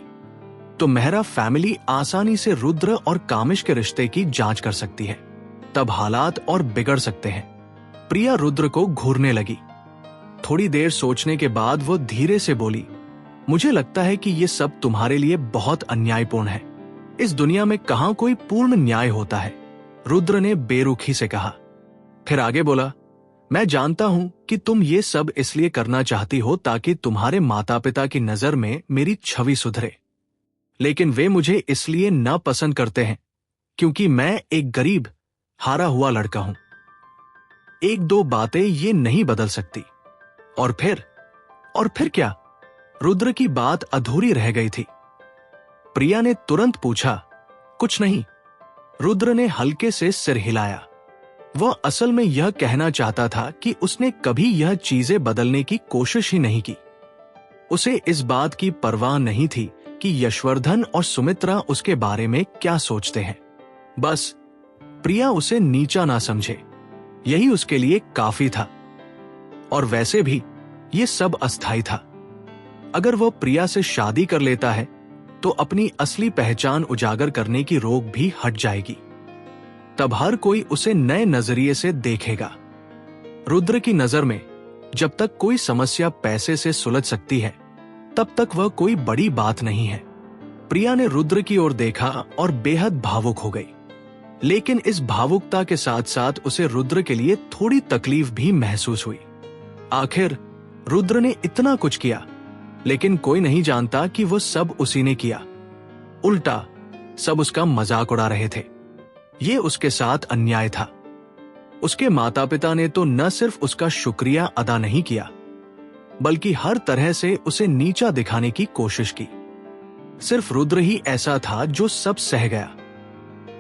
तो मेहरा फैमिली आसानी से रुद्र और कामिश के रिश्ते की जांच कर सकती है। तब हालात और बिगड़ सकते हैं। प्रिया रुद्र को घूरने लगी। थोड़ी देर सोचने के बाद वो धीरे से बोली, मुझे लगता है कि ये सब तुम्हारे लिए बहुत अन्यायपूर्ण है। इस दुनिया में कहां कोई पूर्ण न्याय होता है? रुद्र ने बेरुखी से कहा। फिर आगे बोला, मैं जानता हूं कि तुम ये सब इसलिए करना चाहती हो ताकि तुम्हारे माता पिता की नजर में मेरी छवि सुधरे, लेकिन वे मुझे इसलिए ना पसंद करते हैं क्योंकि मैं एक गरीब हारा हुआ लड़का हूं। एक दो बातें ये नहीं बदल सकती। और फिर क्या? रुद्र की बात अधूरी रह गई थी। प्रिया ने तुरंत पूछा, कुछ नहीं। रुद्र ने हल्के से सिर हिलाया। वह असल में यह कहना चाहता था कि उसने कभी यह चीजें बदलने की कोशिश ही नहीं की। उसे इस बात की परवाह नहीं थी कि यशवर्धन और सुमित्रा उसके बारे में क्या सोचते हैं। बस प्रिया उसे नीचा ना समझे, यही उसके लिए काफी था। और वैसे भी ये सब अस्थायी था। अगर वह प्रिया से शादी कर लेता है तो अपनी असली पहचान उजागर करने की रोक भी हट जाएगी। तब हर कोई उसे नए नजरिए से देखेगा। रुद्र की नजर में जब तक कोई समस्या पैसे से सुलझ सकती है, तब तक वह कोई बड़ी बात नहीं है। प्रिया ने रुद्र की ओर देखा और बेहद भावुक हो गई। लेकिन इस भावुकता के साथ साथ उसे रुद्र के लिए थोड़ी तकलीफ भी महसूस हुई। आखिर रुद्र ने इतना कुछ किया, लेकिन कोई नहीं जानता कि वो सब उसी ने किया। उल्टा सब उसका मजाक उड़ा रहे थे। ये उसके साथ अन्याय था। उसके माता पिता ने तो न सिर्फ उसका शुक्रिया अदा नहीं किया, बल्कि हर तरह से उसे नीचा दिखाने की कोशिश की। सिर्फ रुद्र ही ऐसा था जो सब सह गया।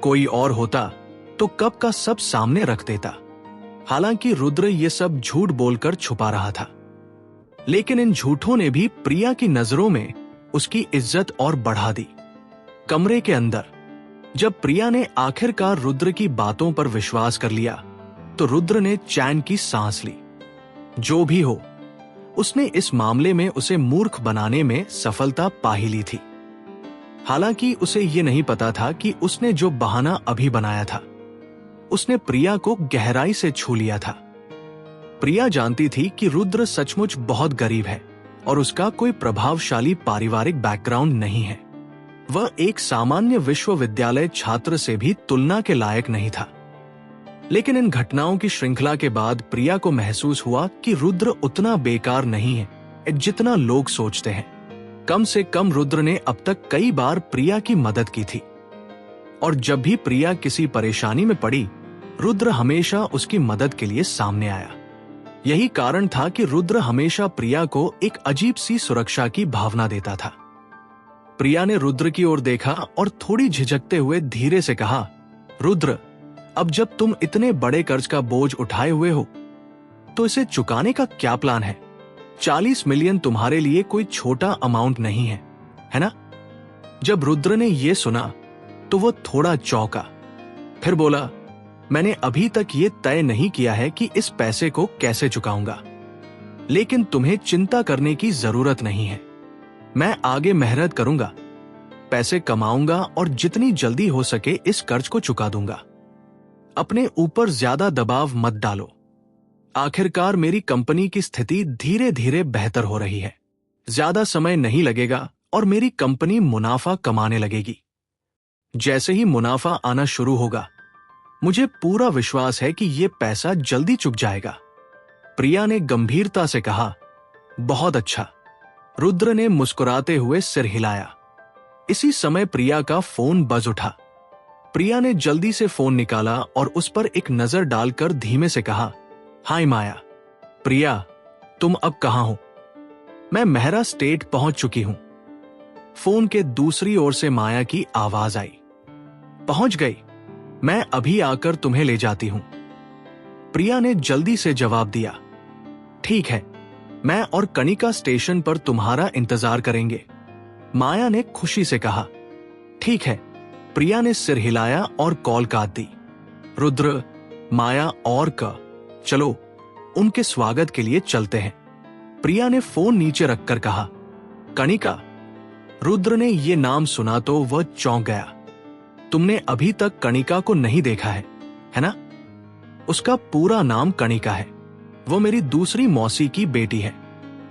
कोई और होता तो कब का सब सामने रख देता। हालांकि रुद्र ये सब झूठ बोलकर छुपा रहा था, लेकिन इन झूठों ने भी प्रिया की नजरों में उसकी इज्जत और बढ़ा दी। कमरे के अंदर जब प्रिया ने आखिरकार रुद्र की बातों पर विश्वास कर लिया तो रुद्र ने चैन की सांस ली। जो भी हो, उसने इस मामले में उसे मूर्ख बनाने में सफलता पा ही ली थी। हालांकि उसे यह नहीं पता था कि उसने जो बहाना अभी बनाया था उसने प्रिया को गहराई से छू लिया था। प्रिया जानती थी कि रुद्र सचमुच बहुत गरीब है और उसका कोई प्रभावशाली पारिवारिक बैकग्राउंड नहीं है। वह एक सामान्य विश्वविद्यालय छात्र से भी तुलना के लायक नहीं था। लेकिन इन घटनाओं की श्रृंखला के बाद प्रिया को महसूस हुआ कि रुद्र उतना बेकार नहीं है जितना लोग सोचते हैं। कम से कम रुद्र ने अब तक कई बार प्रिया की मदद की थी और जब भी प्रिया किसी परेशानी में पड़ी, रुद्र हमेशा उसकी मदद के लिए सामने आया। यही कारण था कि रुद्र हमेशा प्रिया को एक अजीब सी सुरक्षा की भावना देता था। प्रिया ने रुद्र की ओर देखा और थोड़ी झिझकते हुए धीरे से कहा, रुद्र, अब जब तुम इतने बड़े कर्ज का बोझ उठाए हुए हो तो इसे चुकाने का क्या प्लान है? 40 मिलियन तुम्हारे लिए कोई छोटा अमाउंट नहीं है, है ना? जब रुद्र ने यह सुना तो वो थोड़ा चौंका, फिर बोला, मैंने अभी तक ये तय नहीं किया है कि इस पैसे को कैसे चुकाऊंगा, लेकिन तुम्हें चिंता करने की जरूरत नहीं है। मैं आगे मेहनत करूंगा, पैसे कमाऊंगा और जितनी जल्दी हो सके इस कर्ज को चुका दूंगा। अपने ऊपर ज्यादा दबाव मत डालो। आखिरकार मेरी कंपनी की स्थिति धीरे धीरे बेहतर हो रही है। ज्यादा समय नहीं लगेगा और मेरी कंपनी मुनाफा कमाने लगेगी। जैसे ही मुनाफा आना शुरू होगा, मुझे पूरा विश्वास है कि यह पैसा जल्दी चुक जाएगा। प्रिया ने गंभीरता से कहा, बहुत अच्छा। रुद्र ने मुस्कुराते हुए सिर हिलाया। इसी समय प्रिया का फोन बज उठा। प्रिया ने जल्दी से फोन निकाला और उस पर एक नजर डालकर धीमे से कहा, हाय माया। प्रिया, तुम अब कहां हो? मैं मेहरा स्टेट पहुंच चुकी हूं। फोन के दूसरी ओर से माया की आवाज आई। पहुंच गई? मैं अभी आकर तुम्हें ले जाती हूं। प्रिया ने जल्दी से जवाब दिया, ठीक है, मैं और कनिका स्टेशन पर तुम्हारा इंतजार करेंगे। माया ने खुशी से कहा, ठीक है। प्रिया ने सिर हिलाया और कॉल काट दी। रुद्र, माया और चलो उनके स्वागत के लिए चलते हैं। प्रिया ने फोन नीचे रखकर कहा, कनिका। रुद्र ने यह नाम सुना तो वह चौंक गया। तुमने अभी तक कनिका को नहीं देखा है ना? उसका पूरा नाम कनिका है। वो मेरी दूसरी मौसी की बेटी है।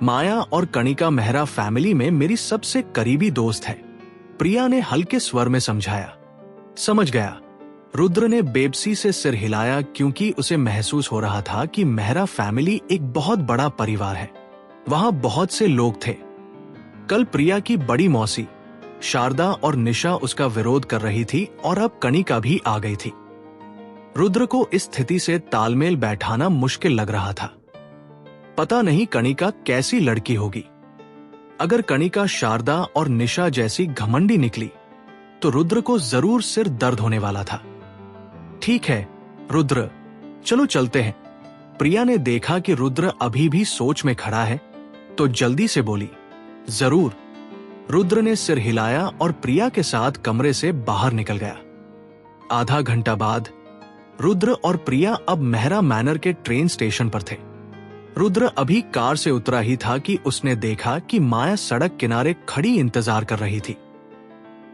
माया और कनिका मेहरा फैमिली में मेरी सबसे करीबी दोस्त है। प्रिया ने हल्के स्वर में समझाया। समझ गया। रुद्र ने बेबसी से सिर हिलाया क्योंकि उसे महसूस हो रहा था कि मेहरा फैमिली एक बहुत बड़ा परिवार है। वहां बहुत से लोग थे। कल प्रिया की बड़ी मौसी शारदा और निशा उसका विरोध कर रही थी और अब कनिका भी आ गई थी। रुद्र को इस स्थिति से तालमेल बैठाना मुश्किल लग रहा था। पता नहीं कनिका कैसी लड़की होगी। अगर कनिका शारदा और निशा जैसी घमंडी निकली तो रुद्र को जरूर सिर दर्द होने वाला था। ठीक है रुद्र, चलो चलते हैं। प्रिया ने देखा कि रुद्र अभी भी सोच में खड़ा है तो जल्दी से बोली, जरूर। रुद्र ने सिर हिलाया और प्रिया के साथ कमरे से बाहर निकल गया। आधा घंटा बाद रुद्र और प्रिया अब मेहरा मैनर के ट्रेन स्टेशन पर थे। रुद्र अभी कार से उतरा ही था कि उसने देखा कि माया सड़क किनारे खड़ी इंतजार कर रही थी।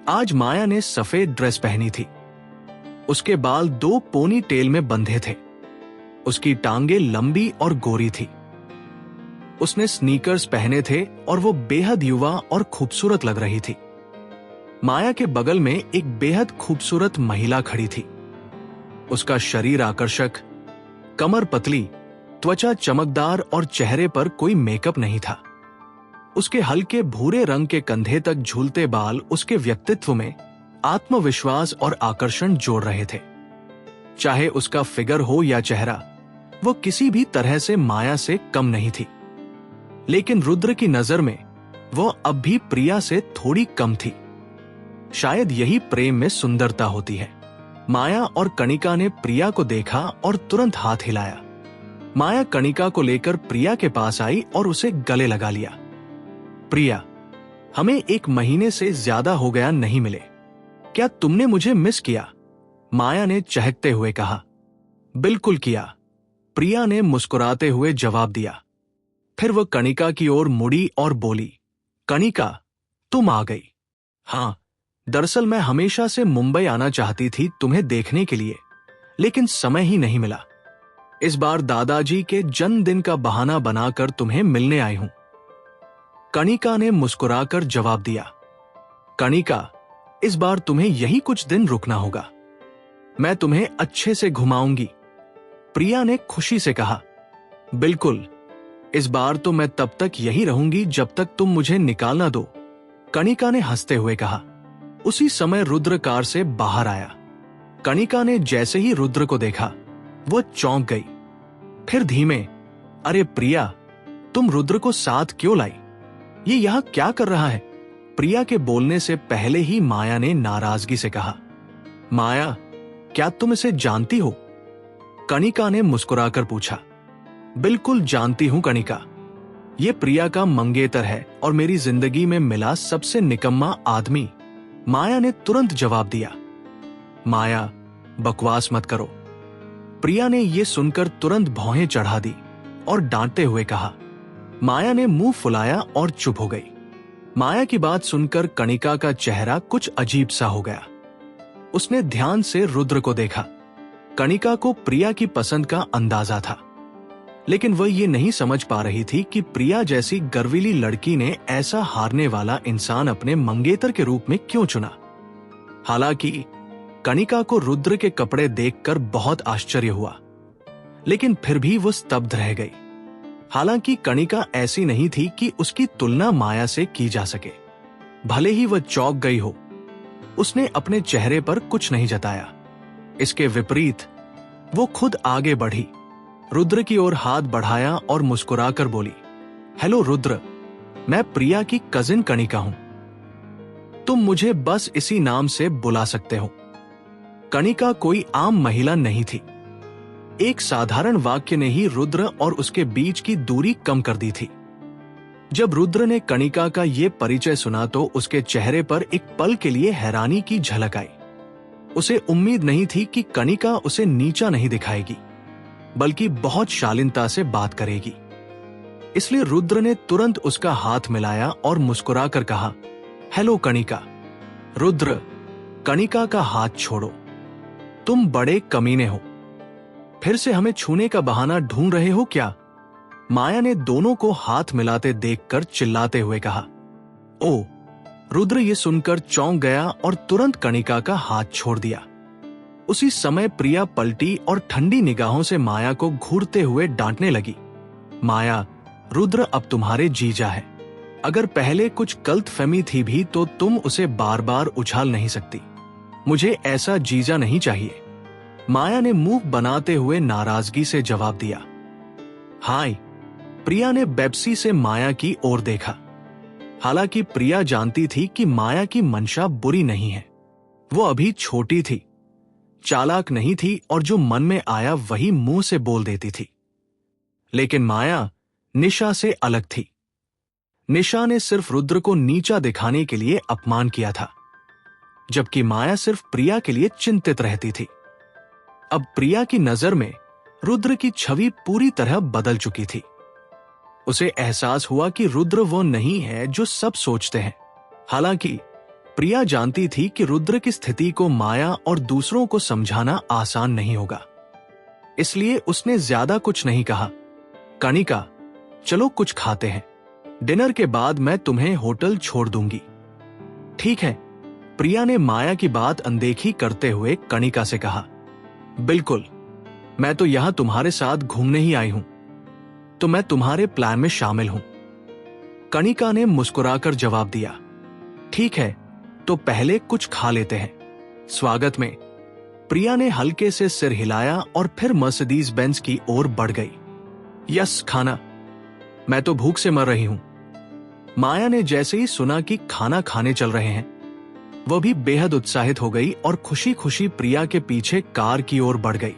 आज माया ने सफेद ड्रेस पहनी थी। उसके बाल 2 पोनी टेल में बंधे थे। उसकी टांगे लंबी और गोरी थी। उसने स्नीकर्स पहने थे और वो बेहद युवा और खूबसूरत लग रही थी। माया के बगल में एक बेहद खूबसूरत महिला खड़ी थी। उसका शरीर आकर्षक, कमर पतली, त्वचा चमकदार और चेहरे पर कोई मेकअप नहीं था। उसके हल्के भूरे रंग के कंधे तक झूलते बाल उसके व्यक्तित्व में आत्मविश्वास और आकर्षण जोड़ रहे थे। चाहे उसका फिगर हो या चेहरा, वो किसी भी तरह से माया से कम नहीं थी। लेकिन रुद्र की नजर में वो अब भी प्रिया से थोड़ी कम थी। शायद यही प्रेम में सुंदरता होती है। माया और कनिका ने प्रिया को देखा और तुरंत हाथ हिलाया। माया कनिका को लेकर प्रिया के पास आई और उसे गले लगा लिया। प्रिया, हमें 1 महीने से ज्यादा हो गया नहीं मिले। क्या तुमने मुझे मिस किया? माया ने चहकते हुए कहा। बिल्कुल किया, प्रिया ने मुस्कुराते हुए जवाब दिया। फिर वह कणिका की ओर मुड़ी और बोली, कणिका, तुम आ गई। हाँ, दरअसल मैं हमेशा से मुंबई आना चाहती थी तुम्हें देखने के लिए, लेकिन समय ही नहीं मिला। इस बार दादाजी के जन्मदिन का बहाना बनाकर तुम्हें मिलने आई हूं। कणिका ने मुस्कुराकर जवाब दिया। कणिका, इस बार तुम्हें यही कुछ दिन रुकना होगा। मैं तुम्हें अच्छे से घुमाऊंगी, प्रिया ने खुशी से कहा। बिल्कुल, इस बार तो मैं तब तक यही रहूंगी जब तक तुम मुझे निकाल ना दो, कणिका ने हंसते हुए कहा। उसी समय रुद्र कार से बाहर आया। कणिका ने जैसे ही रुद्र को देखा, वो चौंक गई। फिर धीमे, अरे प्रिया, तुम रुद्र को साथ क्यों लाई? ये यहां क्या कर रहा है? प्रिया के बोलने से पहले ही माया ने नाराजगी से कहा। माया, क्या तुम इसे जानती हो? कणिका ने मुस्कुराकर पूछा। बिल्कुल जानती हूं कणिका, ये प्रिया का मंगेतर है और मेरी जिंदगी में मिला सबसे निकम्मा आदमी, माया ने तुरंत जवाब दिया। माया, बकवास मत करो। प्रिया ने यह सुनकर तुरंत भौहें चढ़ा दी और डांटते हुए कहा। माया ने मुंह फुलाया और चुप हो गई। माया की बात सुनकर कणिका का चेहरा कुछ अजीब सा हो गया। उसने ध्यान से रुद्र को देखा। कणिका को प्रिया की पसंद का अंदाजा था, लेकिन वह ये नहीं समझ पा रही थी कि प्रिया जैसी गर्वीली लड़की ने ऐसा हारने वाला इंसान अपने मंगेतर के रूप में क्यों चुना। हालांकि कणिका को रुद्र के कपड़े देखकर बहुत आश्चर्य हुआ, लेकिन फिर भी वो स्तब्ध रह गई। हालांकि कणिका ऐसी नहीं थी कि उसकी तुलना माया से की जा सके। भले ही वह चौंक गई हो, उसने अपने चेहरे पर कुछ नहीं जताया। इसके विपरीत वो खुद आगे बढ़ी, रुद्र की ओर हाथ बढ़ाया और मुस्कुराकर बोली, हेलो रुद्र, मैं प्रिया की कजिन कणिका हूं। तुम मुझे बस इसी नाम से बुला सकते हो। कणिका कोई आम महिला नहीं थी। एक साधारण वाक्य ने ही रुद्र और उसके बीच की दूरी कम कर दी थी। जब रुद्र ने कणिका का ये परिचय सुना तो उसके चेहरे पर एक पल के लिए हैरानी की झलक आई। उसे उम्मीद नहीं थी कि कणिका उसे नीचा नहीं दिखाएगी, बल्कि बहुत शालीनता से बात करेगी। इसलिए रुद्र ने तुरंत उसका हाथ मिलाया और मुस्कुराकर कहा, हेलो कणिका। रुद्र, कणिका का हाथ छोड़ो, तुम बड़े कमीने हो। फिर से हमें छूने का बहाना ढूंढ रहे हो क्या? माया ने दोनों को हाथ मिलाते देखकर चिल्लाते हुए कहा। ओ, रुद्र ये सुनकर चौंक गया और तुरंत कणिका का हाथ छोड़ दिया। उसी समय प्रिया पलटी और ठंडी निगाहों से माया को घूरते हुए डांटने लगी। माया, रुद्र अब तुम्हारे जीजा है। अगर पहले कुछ गलतफहमी थी भी तो तुम उसे बार बार उछाल नहीं सकती। मुझे ऐसा जीजा नहीं चाहिए, माया ने मुंह बनाते हुए नाराजगी से जवाब दिया। हाय, प्रिया ने बेब्सी से माया की ओर देखा। हालांकि प्रिया जानती थी कि माया की मंशा बुरी नहीं है। वो अभी छोटी थी, चालाक नहीं थी और जो मन में आया वही मुंह से बोल देती थी। लेकिन माया निशा से अलग थी। निशा ने सिर्फ रुद्र को नीचा दिखाने के लिए अपमान किया था, जबकि माया सिर्फ प्रिया के लिए चिंतित रहती थी। अब प्रिया की नजर में रुद्र की छवि पूरी तरह बदल चुकी थी। उसे एहसास हुआ कि रुद्र वो नहीं है जो सब सोचते हैं। हालांकि प्रिया जानती थी कि रुद्र की स्थिति को माया और दूसरों को समझाना आसान नहीं होगा। इसलिए उसने ज्यादा कुछ नहीं कहा। कणिका, चलो कुछ खाते हैं, डिनर के बाद मैं तुम्हें होटल छोड़ दूंगी। ठीक है, प्रिया ने माया की बात अनदेखी करते हुए कणिका से कहा। बिल्कुल, मैं तो यहां तुम्हारे साथ घूमने ही आई हूं, तो मैं तुम्हारे प्लान में शामिल हूं, कणिका ने मुस्कुराकर जवाब दिया। ठीक है, तो पहले कुछ खा लेते हैं। स्वागत में प्रिया ने हल्के से सिर हिलाया और फिर मर्सिडीज बेंज की ओर बढ़ गई। यस, खाना, मैं तो भूख से मर रही हूं। माया ने जैसे ही सुना कि खाना खाने चल रहे हैं, वह भी बेहद उत्साहित हो गई और खुशी खुशी प्रिया के पीछे कार की ओर बढ़ गई।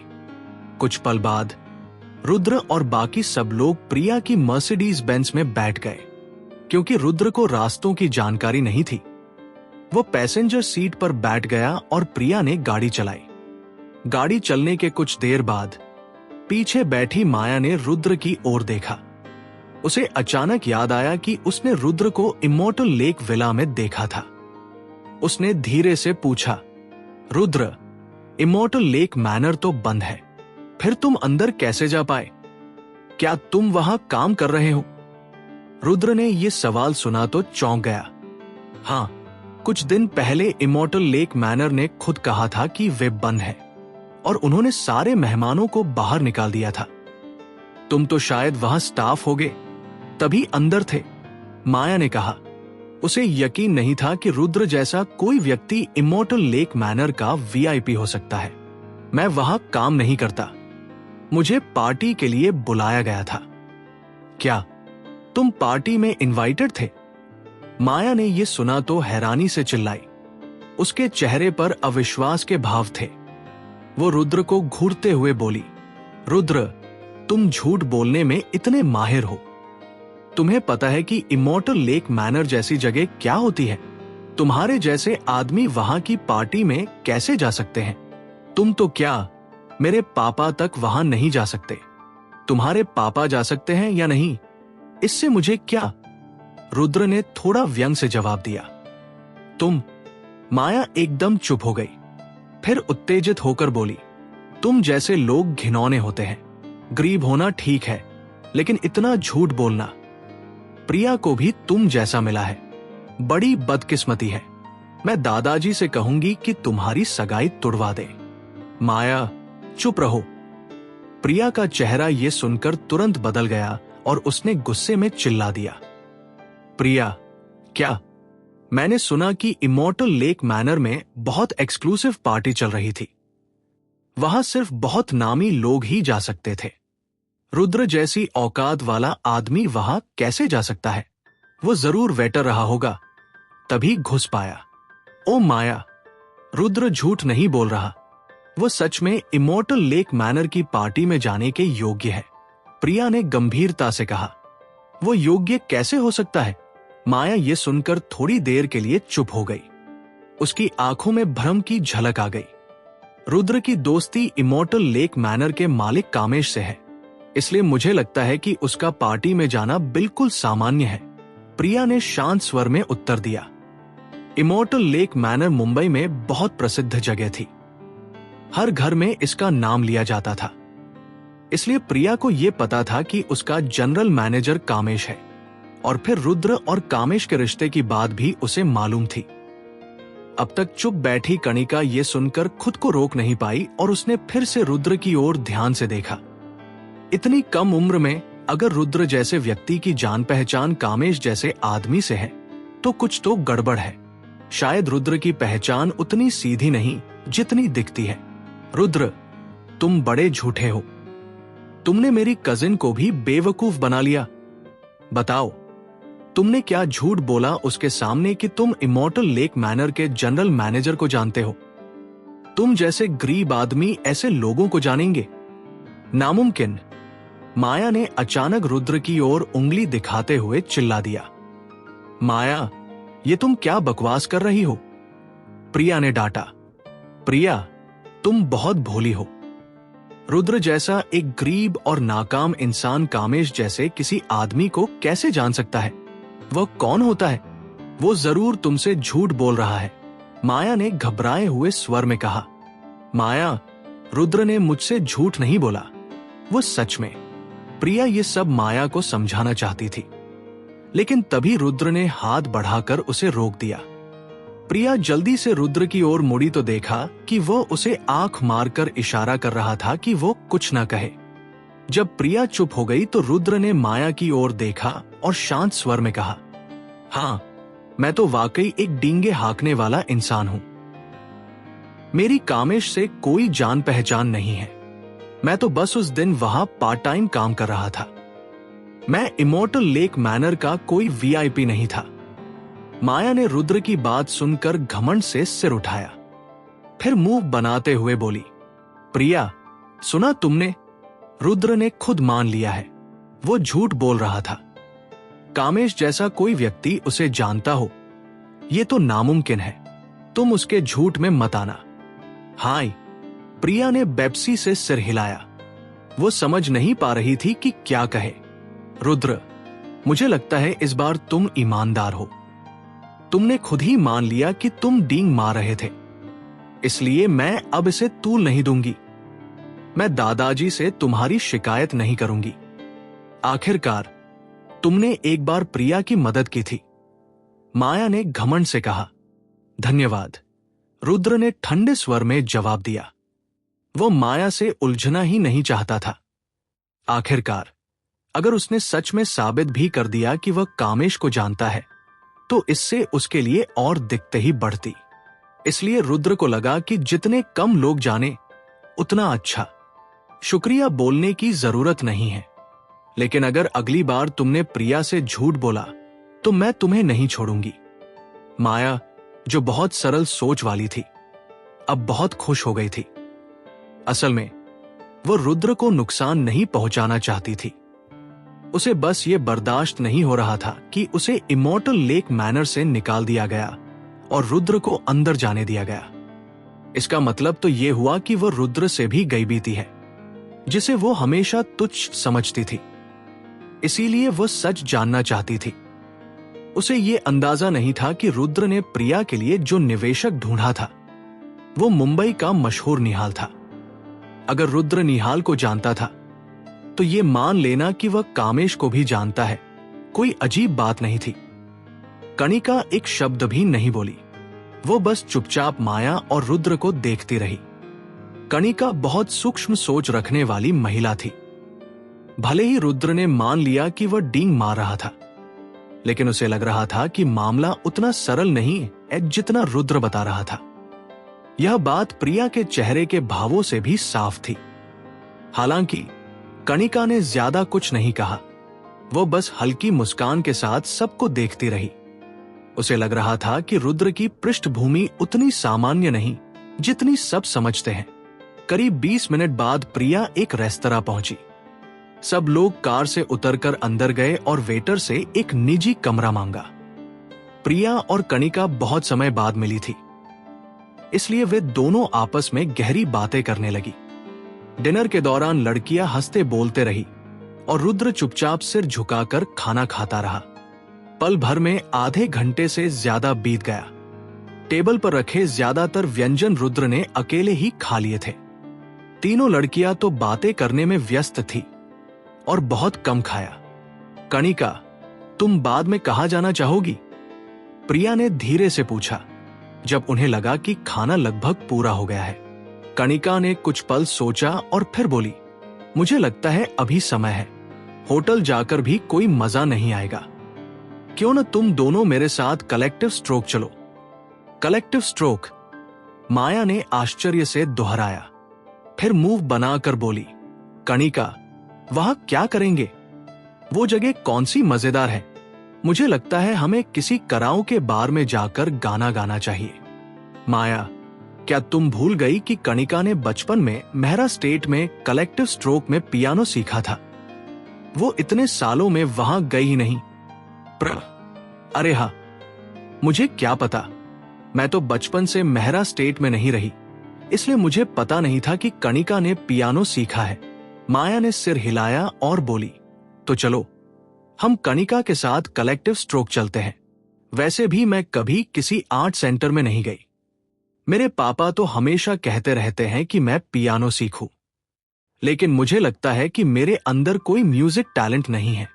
कुछ पल बाद रुद्र और बाकी सब लोग प्रिया की मर्सिडीज बेंज में बैठ गए। क्योंकि रुद्र को रास्तों की जानकारी नहीं थी, वो पैसेंजर सीट पर बैठ गया और प्रिया ने गाड़ी चलाई। गाड़ी चलने के कुछ देर बाद पीछे बैठी माया ने रुद्र की ओर देखा। उसे अचानक याद आया कि उसने रुद्र को इमोर्टल लेक विला में देखा था। उसने धीरे से पूछा, रुद्र, इमोर्टल लेक मैनर तो बंद है, फिर तुम अंदर कैसे जा पाए? क्या तुम वहां काम कर रहे हो? रुद्र ने यह सवाल सुना तो चौंक गया। हां, कुछ दिन पहले इमोर्टल लेक मैनर ने खुद कहा था कि वे बंद है और उन्होंने सारे मेहमानों को बाहर निकाल दिया था। तुम तो शायद वहां स्टाफ होगे, तभी अंदर थे, माया ने कहा। उसे यकीन नहीं था कि रुद्र जैसा कोई व्यक्ति इमोर्टल लेक मैनर का वीआईपी हो सकता है। मैं वहां काम नहीं करता, मुझे पार्टी के लिए बुलाया गया था। क्या तुम पार्टी में इनवाइटेड थे? माया ने यह सुना तो हैरानी से चिल्लाई। उसके चेहरे पर अविश्वास के भाव थे। वो रुद्र को घूरते हुए बोली, रुद्र, तुम झूठ बोलने में इतने माहिर हो। तुम्हें पता है कि इमोर्टल लेक मैनर जैसी जगह क्या होती है? तुम्हारे जैसे आदमी वहां की पार्टी में कैसे जा सकते हैं? तुम तो क्या, मेरे पापा तक वहां नहीं जा सकते। तुम्हारे पापा जा सकते हैं या नहीं, इससे मुझे क्या? रुद्र ने थोड़ा व्यंग से जवाब दिया। तुम? माया एकदम चुप हो गई, फिर उत्तेजित होकर बोली, तुम जैसे लोग घिनौने होते हैं। गरीब होना ठीक है, लेकिन इतना झूठ बोलना। प्रिया को भी तुम जैसा मिला है, बड़ी बदकिस्मती है। मैं दादाजी से कहूंगी कि तुम्हारी सगाई तुड़वा दे। माया, चुप रहो। प्रिया का चेहरा यह सुनकर तुरंत बदल गया और उसने गुस्से में चिल्ला दिया, प्रिया, क्या? मैंने सुना कि इमोर्टल लेक मैनर में बहुत एक्सक्लूसिव पार्टी चल रही थी। वहां सिर्फ बहुत नामी लोग ही जा सकते थे। रुद्र जैसी औकात वाला आदमी वहां कैसे जा सकता है? वो जरूर वेटर रहा होगा, तभी घुस पाया। ओ माया, रुद्र झूठ नहीं बोल रहा। वो सच में इमोर्टल लेक मैनर की पार्टी में जाने के योग्य है। प्रिया ने गंभीरता से कहा। वो योग्य कैसे हो सकता है? माया ये सुनकर थोड़ी देर के लिए चुप हो गई। उसकी आंखों में भ्रम की झलक आ गई। रुद्र की दोस्ती इमोर्टल लेक मैनर के मालिक कामेश से है, इसलिए मुझे लगता है कि उसका पार्टी में जाना बिल्कुल सामान्य है, प्रिया ने शांत स्वर में उत्तर दिया। इमोर्टल लेक मैनर मुंबई में बहुत प्रसिद्ध जगह थी। हर घर में इसका नाम लिया जाता था, इसलिए प्रिया को यह पता था कि उसका जनरल मैनेजर कामेश है, और फिर रुद्र और कामेश के रिश्ते की बात भी उसे मालूम थी। अब तक चुप बैठी कणिका ये सुनकर खुद को रोक नहीं पाई और उसने फिर से रुद्र की ओर ध्यान से देखा। इतनी कम उम्र में अगर रुद्र जैसे व्यक्ति की जान पहचान कामेश जैसे आदमी से है तो कुछ तो गड़बड़ है। शायद रुद्र की पहचान उतनी सीधी नहीं जितनी दिखती है। रुद्र, तुम बड़े झूठे हो। तुमने मेरी कजिन को भी बेवकूफ बना लिया। बताओ, तुमने क्या झूठ बोला उसके सामने कि तुम इमोर्टल लेक मैनर के जनरल मैनेजर को जानते हो? तुम जैसे गरीब आदमी ऐसे लोगों को जानेंगे? नामुमकिन। माया ने अचानक रुद्र की ओर उंगली दिखाते हुए चिल्ला दिया। माया, ये तुम क्या बकवास कर रही हो? प्रिया ने डांटा। प्रिया, तुम बहुत भोली हो। रुद्र जैसा एक गरीब और नाकाम इंसान कामेश जैसे किसी आदमी को कैसे जान सकता है? वह कौन होता है? वो जरूर तुमसे झूठ बोल रहा है, माया ने घबराए हुए स्वर में कहा। माया, रुद्र ने मुझसे झूठ नहीं बोला, वो सच में। प्रिया ये सब माया को समझाना चाहती थी, लेकिन तभी रुद्र ने हाथ बढ़ाकर उसे रोक दिया। प्रिया जल्दी से रुद्र की ओर मुड़ी तो देखा कि वो उसे आंख मारकर इशारा कर रहा था कि वो कुछ न कहे। जब प्रिया चुप हो गई तो रुद्र ने माया की ओर देखा और शांत स्वर में कहा, हां, मैं तो वाकई एक डींगे हाँकने वाला इंसान हूं। मेरी कामेश से कोई जान पहचान नहीं है। मैं तो बस उस दिन वहां पार्ट टाइम काम कर रहा था। मैं इमोर्टल लेक मैनर का कोई वीआईपी नहीं था। माया ने रुद्र की बात सुनकर घमंड से सिर उठाया, फिर मुंह बनाते हुए बोली, प्रिया, सुना तुमने? रुद्र ने खुद मान लिया है, वो झूठ बोल रहा था। कामेश जैसा कोई व्यक्ति उसे जानता हो, ये तो नामुमकिन है। तुम उसके झूठ में मत आना। हाय। प्रिया ने बेप्सी से सिर हिलाया। वो समझ नहीं पा रही थी कि क्या कहे। रुद्र, मुझे लगता है इस बार तुम ईमानदार हो। तुमने खुद ही मान लिया कि तुम डींग मार रहे थे, इसलिए मैं अब इसे तूल नहीं दूंगी। मैं दादाजी से तुम्हारी शिकायत नहीं करूंगी। आखिरकार तुमने एक बार प्रिया की मदद की थी। माया ने घमंड से कहा। धन्यवाद, रुद्र ने ठंडे स्वर में जवाब दिया। वो माया से उलझना ही नहीं चाहता था। आखिरकार अगर उसने सच में साबित भी कर दिया कि वह कामेश को जानता है, तो इससे उसके लिए और दिक्कतें ही बढ़ती। इसलिए रुद्र को लगा कि जितने कम लोग जाने उतना अच्छा। शुक्रिया बोलने की जरूरत नहीं है, लेकिन अगर अगली बार तुमने प्रिया से झूठ बोला तो मैं तुम्हें नहीं छोड़ूंगी। माया, जो बहुत सरल सोच वाली थी, अब बहुत खुश हो गई थी। असल में वो रुद्र को नुकसान नहीं पहुंचाना चाहती थी। उसे बस ये बर्दाश्त नहीं हो रहा था कि उसे इमॉर्टल लेक मैनर से निकाल दिया गया और रुद्र को अंदर जाने दिया गया। इसका मतलब तो यह हुआ कि वह रुद्र से भी गईबीती है, जिसे वो हमेशा तुच्छ समझती थी। इसीलिए वह सच जानना चाहती थी। उसे यह अंदाजा नहीं था कि रुद्र ने प्रिया के लिए जो निवेशक ढूंढा था, वो मुंबई का मशहूर निहाल था। अगर रुद्र निहाल को जानता था, तो ये मान लेना कि वह कामेश को भी जानता है कोई अजीब बात नहीं थी। कणिका एक शब्द भी नहीं बोली। वो बस चुपचाप माया और रुद्र को देखती रही। कणिका बहुत सूक्ष्म सोच रखने वाली महिला थी। भले ही रुद्र ने मान लिया कि वह डींग मार रहा था, लेकिन उसे लग रहा था कि मामला उतना सरल नहीं है जितना रुद्र बता रहा था। यह बात प्रिया के चेहरे के भावों से भी साफ थी। हालांकि कणिका ने ज्यादा कुछ नहीं कहा। वो बस हल्की मुस्कान के साथ सबको देखती रही। उसे लग रहा था कि रुद्र की पृष्ठभूमि उतनी सामान्य नहीं जितनी सब समझते हैं। करीब 20 मिनट बाद प्रिया एक रेस्तरां पहुंची। सब लोग कार से उतरकर अंदर गए और वेटर से एक निजी कमरा मांगा। प्रिया और कणिका बहुत समय बाद मिली थी, इसलिए वे दोनों आपस में गहरी बातें करने लगी। डिनर के दौरान लड़कियां हंसते बोलते रही और रुद्र चुपचाप सिर झुकाकर खाना खाता रहा। पल भर में आधे घंटे से ज्यादा बीत गया। टेबल पर रखे ज्यादातर व्यंजन रुद्र ने अकेले ही खा लिए थे। तीनों लड़कियां तो बातें करने में व्यस्त थी और बहुत कम खाया। कणिका, तुम बाद में कहाँ जाना चाहोगी? प्रिया ने धीरे से पूछा, जब उन्हें लगा कि खाना लगभग पूरा हो गया है। कणिका ने कुछ पल सोचा और फिर बोली, मुझे लगता है अभी समय है। होटल जाकर भी कोई मजा नहीं आएगा। क्यों न तुम दोनों मेरे साथ कलेक्टिव स्ट्रोक चलो। Collective stroke? माया ने आश्चर्य से दोहराया, फिर मुंह बनाकर बोली, कणिका, वहां क्या करेंगे? वो जगह कौन सी मजेदार है? मुझे लगता है हमें किसी कराओके बार में जाकर गाना गाना चाहिए। माया, क्या तुम भूल गई कि कणिका ने बचपन में मेहरा स्टेट में कलेक्टिव स्ट्रोक में पियानो सीखा था? वो इतने सालों में वहां गई ही नहीं। अरे हाँ, मुझे क्या पता। मैं तो बचपन से मेहरा स्टेट में नहीं रही, इसलिए मुझे पता नहीं था कि कणिका ने पियानो सीखा है। माया ने सिर हिलाया और बोली, तो चलो हम कणिका के साथ कलेक्टिव स्ट्रोक चलते हैं। वैसे भी मैं कभी किसी आर्ट सेंटर में नहीं गई। मेरे पापा तो हमेशा कहते रहते हैं कि मैं पियानो सीखूं, लेकिन मुझे लगता है कि मेरे अंदर कोई म्यूजिक टैलेंट नहीं है।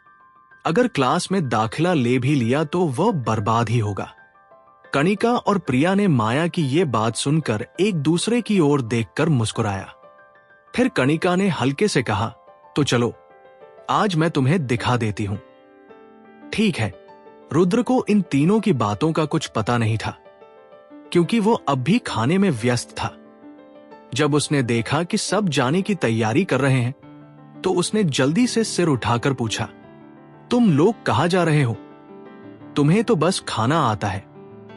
अगर क्लास में दाखिला ले भी लिया तो वह बर्बाद ही होगा। कणिका और प्रिया ने माया की ये बात सुनकर एक दूसरे की ओर देखकर मुस्कुराया। फिर कणिका ने हल्के से कहा, तो चलो आज मैं तुम्हें दिखा देती हूं। ठीक है। रुद्र को इन तीनों की बातों का कुछ पता नहीं था, क्योंकि वो अब भी खाने में व्यस्त था। जब उसने देखा कि सब जाने की तैयारी कर रहे हैं, तो उसने जल्दी से सिर उठाकर पूछा, तुम लोग कहां जा रहे हो? तुम्हें तो बस खाना आता है।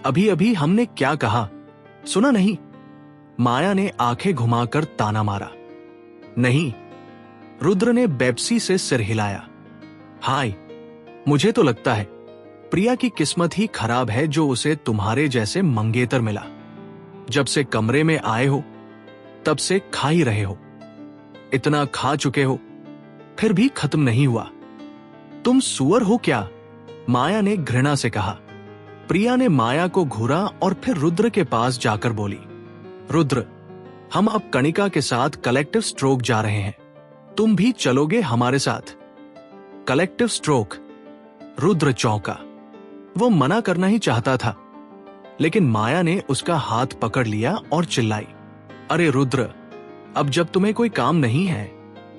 अभी अभी हमने क्या कहा, सुना नहीं? माया ने आंखें घुमाकर ताना मारा। नहीं, रुद्र ने बेप्सी से सिर हिलाया। हाय, मुझे तो लगता है प्रिया की किस्मत ही खराब है जो उसे तुम्हारे जैसे मंगेतर मिला। जब से कमरे में आए हो तब से खा ही रहे हो, इतना खा चुके हो फिर भी खत्म नहीं हुआ। तुम सुअर हो क्या? माया ने घृणा से कहा। प्रिया ने माया को घूरा और फिर रुद्र के पास जाकर बोली, रुद्र, हम अब कणिका के साथ कलेक्टिव स्ट्रोक जा रहे हैं, तुम भी चलोगे हमारे साथ? Collective stroke? रुद्र चौंका। वो मना करना ही चाहता था, लेकिन माया ने उसका हाथ पकड़ लिया और चिल्लाई, अरे रुद्र, अब जब तुम्हें कोई काम नहीं है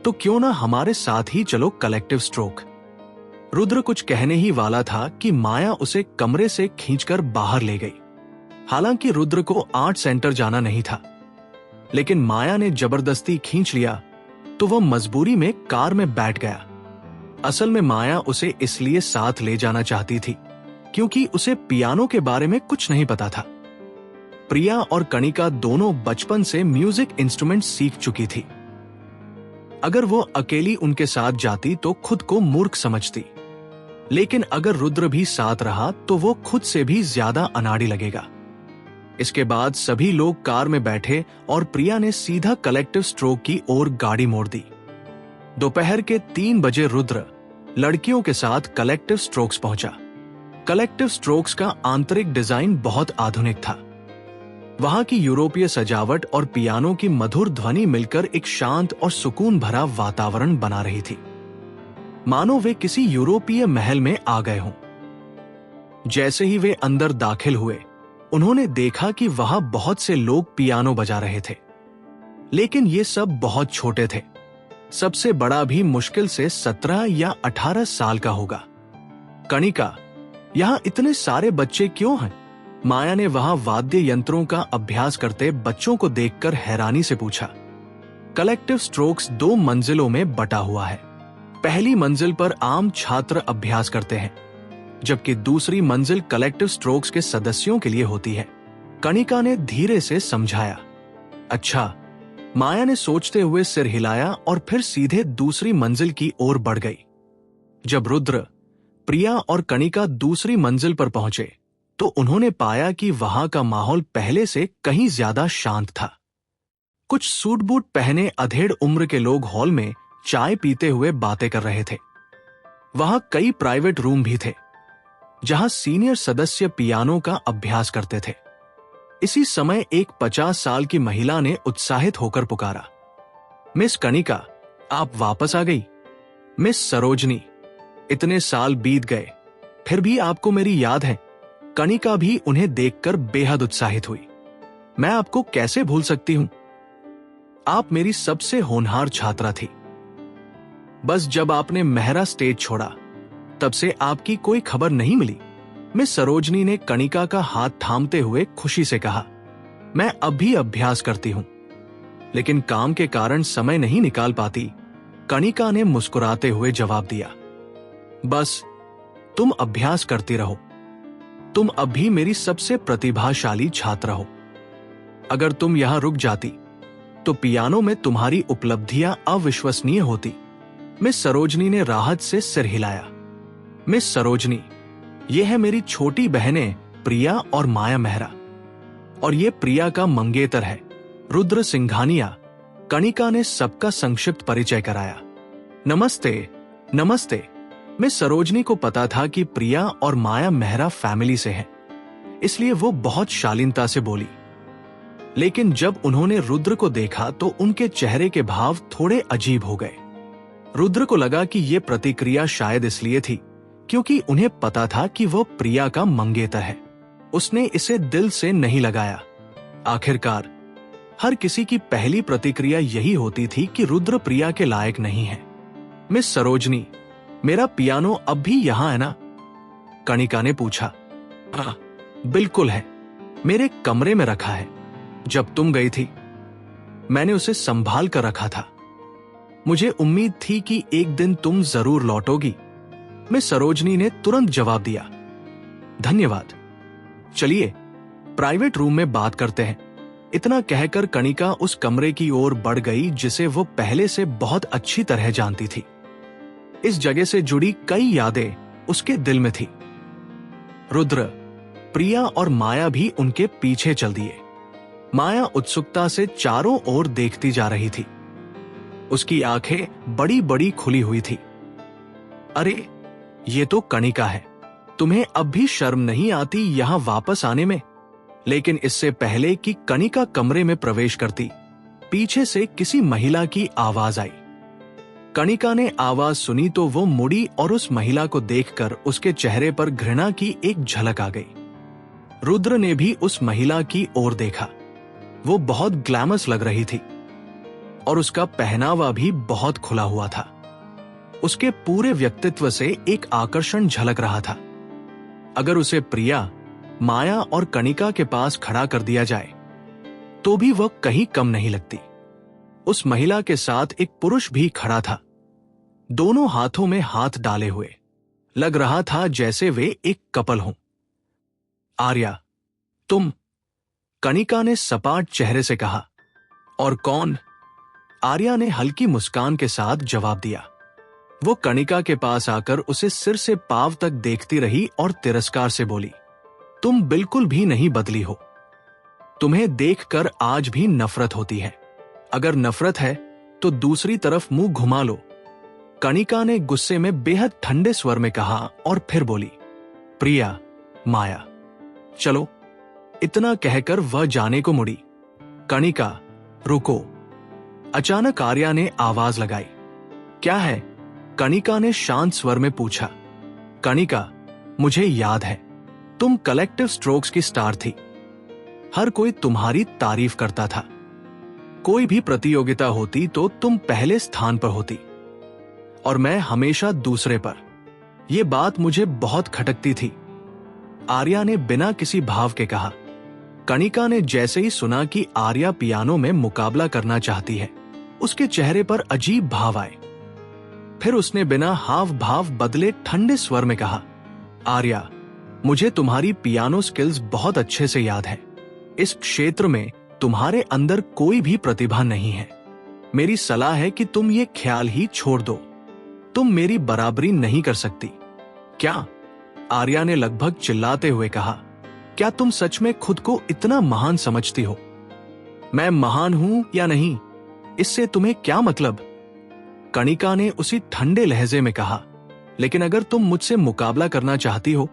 तो क्यों ना हमारे साथ ही चलो कलेक्टिव स्ट्रोक। रुद्र कुछ कहने ही वाला था कि माया उसे कमरे से खींचकर बाहर ले गई। हालांकि रुद्र को आर्ट सेंटर जाना नहीं था, लेकिन माया ने जबरदस्ती खींच लिया तो वह मजबूरी में कार में बैठ गया। असल में माया उसे इसलिए साथ ले जाना चाहती थी क्योंकि उसे पियानो के बारे में कुछ नहीं पता था। प्रिया और कणिका दोनों बचपन से म्यूजिक इंस्ट्रूमेंट सीख चुकी थी। अगर वो अकेली उनके साथ जाती तो खुद को मूर्ख समझती, लेकिन अगर रुद्र भी साथ रहा तो वो खुद से भी ज्यादा अनाड़ी लगेगा। इसके बाद सभी लोग कार में बैठे और प्रिया ने सीधा कलेक्टिव स्ट्रोक की ओर गाड़ी मोड़ दी। दोपहर के 3 बजे रुद्र लड़कियों के साथ कलेक्टिव स्ट्रोक्स पहुंचा। कलेक्टिव स्ट्रोक्स का आंतरिक डिजाइन बहुत आधुनिक था। वहां की यूरोपीय सजावट और पियानो की मधुर ध्वनि मिलकर एक शांत और सुकून भरा वातावरण बना रही थी, मानो वे किसी यूरोपीय महल में आ गए हों। जैसे ही वे अंदर दाखिल हुए, उन्होंने देखा कि वहां बहुत से लोग पियानो बजा रहे थे, लेकिन ये सब बहुत छोटे थे। सबसे बड़ा भी मुश्किल से 17 या 18 साल का होगा। कणिका, यहां इतने सारे बच्चे क्यों हैं? माया ने वहां वाद्य यंत्रों का अभ्यास करते बच्चों को देखकर हैरानी से पूछा। कलेक्टिव स्ट्रोक्स 2 मंजिलों में बटा हुआ है। पहली मंजिल पर आम छात्र अभ्यास करते हैं, जबकि दूसरी मंजिल कलेक्टिव स्ट्रोक्स के सदस्यों के लिए होती है। कणिका ने धीरे से समझाया। अच्छा, माया ने सोचते हुए सिर हिलाया और फिर सीधे दूसरी मंजिल की ओर बढ़ गई। जब रुद्र, प्रिया और कणिका दूसरी मंजिल पर पहुंचे तो उन्होंने पाया कि वहां का माहौल पहले से कहीं ज्यादा शांत था। कुछ सूट बूट पहने अधेड़ उम्र के लोग हॉल में चाय पीते हुए बातें कर रहे थे। वहां कई प्राइवेट रूम भी थे, जहां सीनियर सदस्य पियानो का अभ्यास करते थे। इसी समय एक 50 साल की महिला ने उत्साहित होकर पुकारा, मिस कणिका, आप वापस आ गई। मिस सरोजनी, इतने साल बीत गए फिर भी आपको मेरी याद है। कणिका भी उन्हें देखकर बेहद उत्साहित हुई। मैं आपको कैसे भूल सकती हूं? आप मेरी सबसे होनहार छात्रा थी। बस जब आपने मेहरा स्टेज छोड़ा तब से आपकी कोई खबर नहीं मिली। मिस सरोजनी ने कणिका का हाथ थामते हुए खुशी से कहा, मैं अब भी अभ्यास करती हूं, लेकिन काम के कारण समय नहीं निकाल पाती। कणिका ने मुस्कुराते हुए जवाब दिया, बस तुम अभ्यास करती रहो। तुम अब भी मेरी सबसे प्रतिभाशाली छात्रा हो। अगर तुम यहां रुक जाती तो पियानो में तुम्हारी उपलब्धियां अविश्वसनीय होती। मिस सरोजनी ने राहत से सिर हिलाया। मिस सरोजनी, ये है मेरी छोटी बहनें प्रिया और माया मेहरा, और ये प्रिया का मंगेतर है रुद्र सिंघानिया। कणिका ने सबका संक्षिप्त परिचय कराया। नमस्ते। नमस्ते। मिस सरोजनी को पता था कि प्रिया और माया मेहरा फैमिली से हैं, इसलिए वो बहुत शालीनता से बोली। लेकिन जब उन्होंने रुद्र को देखा तो उनके चेहरे के भाव थोड़े अजीब हो गए। रुद्र को लगा कि ये प्रतिक्रिया शायद इसलिए थी क्योंकि उन्हें पता था कि वो प्रिया का मंगेतर है। उसने इसे दिल से नहीं लगाया। आखिरकार हर किसी की पहली प्रतिक्रिया यही होती थी कि रुद्र प्रिया के लायक नहीं है। मिस सरोजनी, मेरा पियानो अब भी यहां है ना? कणिका ने पूछा। हाँ, बिल्कुल है, मेरे कमरे में रखा है। जब तुम गई थी मैंने उसे संभाल कर रखा था। मुझे उम्मीद थी कि एक दिन तुम जरूर लौटोगी। मिस सरोजनी ने तुरंत जवाब दिया, धन्यवाद। चलिए प्राइवेट रूम में बात करते हैं। इतना कहकर कणिका उस कमरे की ओर बढ़ गई जिसे वो पहले से बहुत अच्छी तरह जानती थी। इस जगह से जुड़ी कई यादें उसके दिल में थी। रुद्र, प्रिया और माया भी उनके पीछे चल दिए। माया उत्सुकता से चारों ओर देखती जा रही थी। उसकी आंखें बड़ी बड़ी खुली हुई थी। अरे, ये तो कणिका है। तुम्हें अब भी शर्म नहीं आती यहां वापस आने में? लेकिन इससे पहले कि कणिका कमरे में प्रवेश करती, पीछे से किसी महिला की आवाज आई। कणिका ने आवाज सुनी तो वो मुड़ी और उस महिला को देखकर उसके चेहरे पर घृणा की एक झलक आ गई। रुद्र ने भी उस महिला की ओर देखा। वो बहुत ग्लैमरस लग रही थी और उसका पहनावा भी बहुत खुला हुआ था। उसके पूरे व्यक्तित्व से एक आकर्षण झलक रहा था। अगर उसे प्रिया, माया और कणिका के पास खड़ा कर दिया जाए तो भी वह कहीं कम नहीं लगती। उस महिला के साथ एक पुरुष भी खड़ा था, दोनों हाथों में हाथ डाले हुए। लग रहा था जैसे वे एक कपल हों। आर्या, तुम? कणिका ने सपाट चेहरे से कहा। और कौन? आर्या ने हल्की मुस्कान के साथ जवाब दिया। वो कणिका के पास आकर उसे सिर से पांव तक देखती रही और तिरस्कार से बोली, तुम बिल्कुल भी नहीं बदली हो। तुम्हें देखकर आज भी नफरत होती है। अगर नफरत है तो दूसरी तरफ मुंह घुमा लो। कणिका ने गुस्से में बेहद ठंडे स्वर में कहा और फिर बोली, प्रिया, माया, चलो। इतना कहकर वह जाने को मुड़ी। कणिका, रुको। अचानक आर्या ने आवाज लगाई। क्या है? कणिका ने शांत स्वर में पूछा। कणिका, मुझे याद है, तुम कलेक्टिव स्ट्रोक्स की स्टार थी। हर कोई तुम्हारी तारीफ करता था। कोई भी प्रतियोगिता होती तो तुम पहले स्थान पर होती और मैं हमेशा दूसरे पर। यह बात मुझे बहुत खटकती थी। आर्या ने बिना किसी भाव के कहा। कणिका ने जैसे ही सुना कि आर्या पियानो में मुकाबला करना चाहती है, उसके चेहरे पर अजीब भाव आए। फिर उसने बिना हाव भाव बदले ठंडे स्वर में कहा, आर्या, मुझे तुम्हारी पियानो स्किल्स बहुत अच्छे से याद है। इस क्षेत्र में तुम्हारे अंदर कोई भी प्रतिभा नहीं है। मेरी सलाह है कि तुम ये ख्याल ही छोड़ दो। तुम मेरी बराबरी नहीं कर सकती। क्या? आर्या ने लगभग चिल्लाते हुए कहा, क्या तुम सच में खुद को इतना महान समझती हो? मैं महान हूं या नहीं, इससे तुम्हें क्या मतलब? कणिका ने उसी ठंडे लहजे में कहा, लेकिन अगर तुम मुझसे मुकाबला करना चाहती हो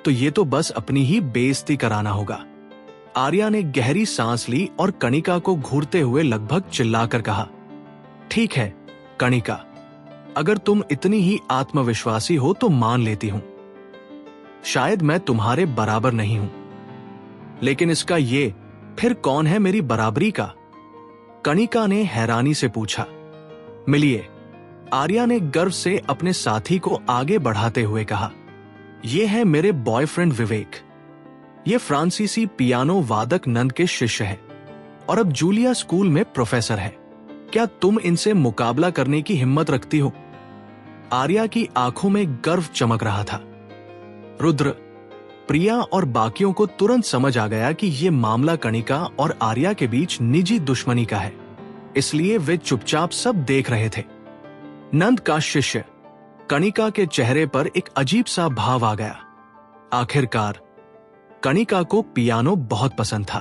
तो ये तो बस अपनी ही बेइज्जती कराना होगा। आर्या ने गहरी सांस ली और कणिका को घूरते हुए लगभग चिल्लाकर कहा, ठीक है कणिका, अगर तुम इतनी ही आत्मविश्वासी हो तो मान लेती हूं। शायद मैं तुम्हारे बराबर नहीं हूं, लेकिन इसका ये फिर कौन है मेरी बराबरी का? कणिका ने हैरानी से पूछा। मिलिए, आर्या ने गर्व से अपने साथी को आगे बढ़ाते हुए कहा, यह है मेरे बॉयफ्रेंड विवेक। ये फ्रांसीसी पियानो वादक नंद के शिष्य है और अब जूलिया स्कूल में प्रोफेसर है। क्या तुम इनसे मुकाबला करने की हिम्मत रखती हो? आर्या की आंखों में गर्व चमक रहा था। रुद्र, प्रिया और बाकियों को तुरंत समझ आ गया कि यह मामला कणिका और आर्या के बीच निजी दुश्मनी का है, इसलिए वे चुपचाप सब देख रहे थे। नंद का शिष्य, कणिका के चेहरे पर एक अजीब सा भाव आ गया। आखिरकार कणिका को पियानो बहुत पसंद था।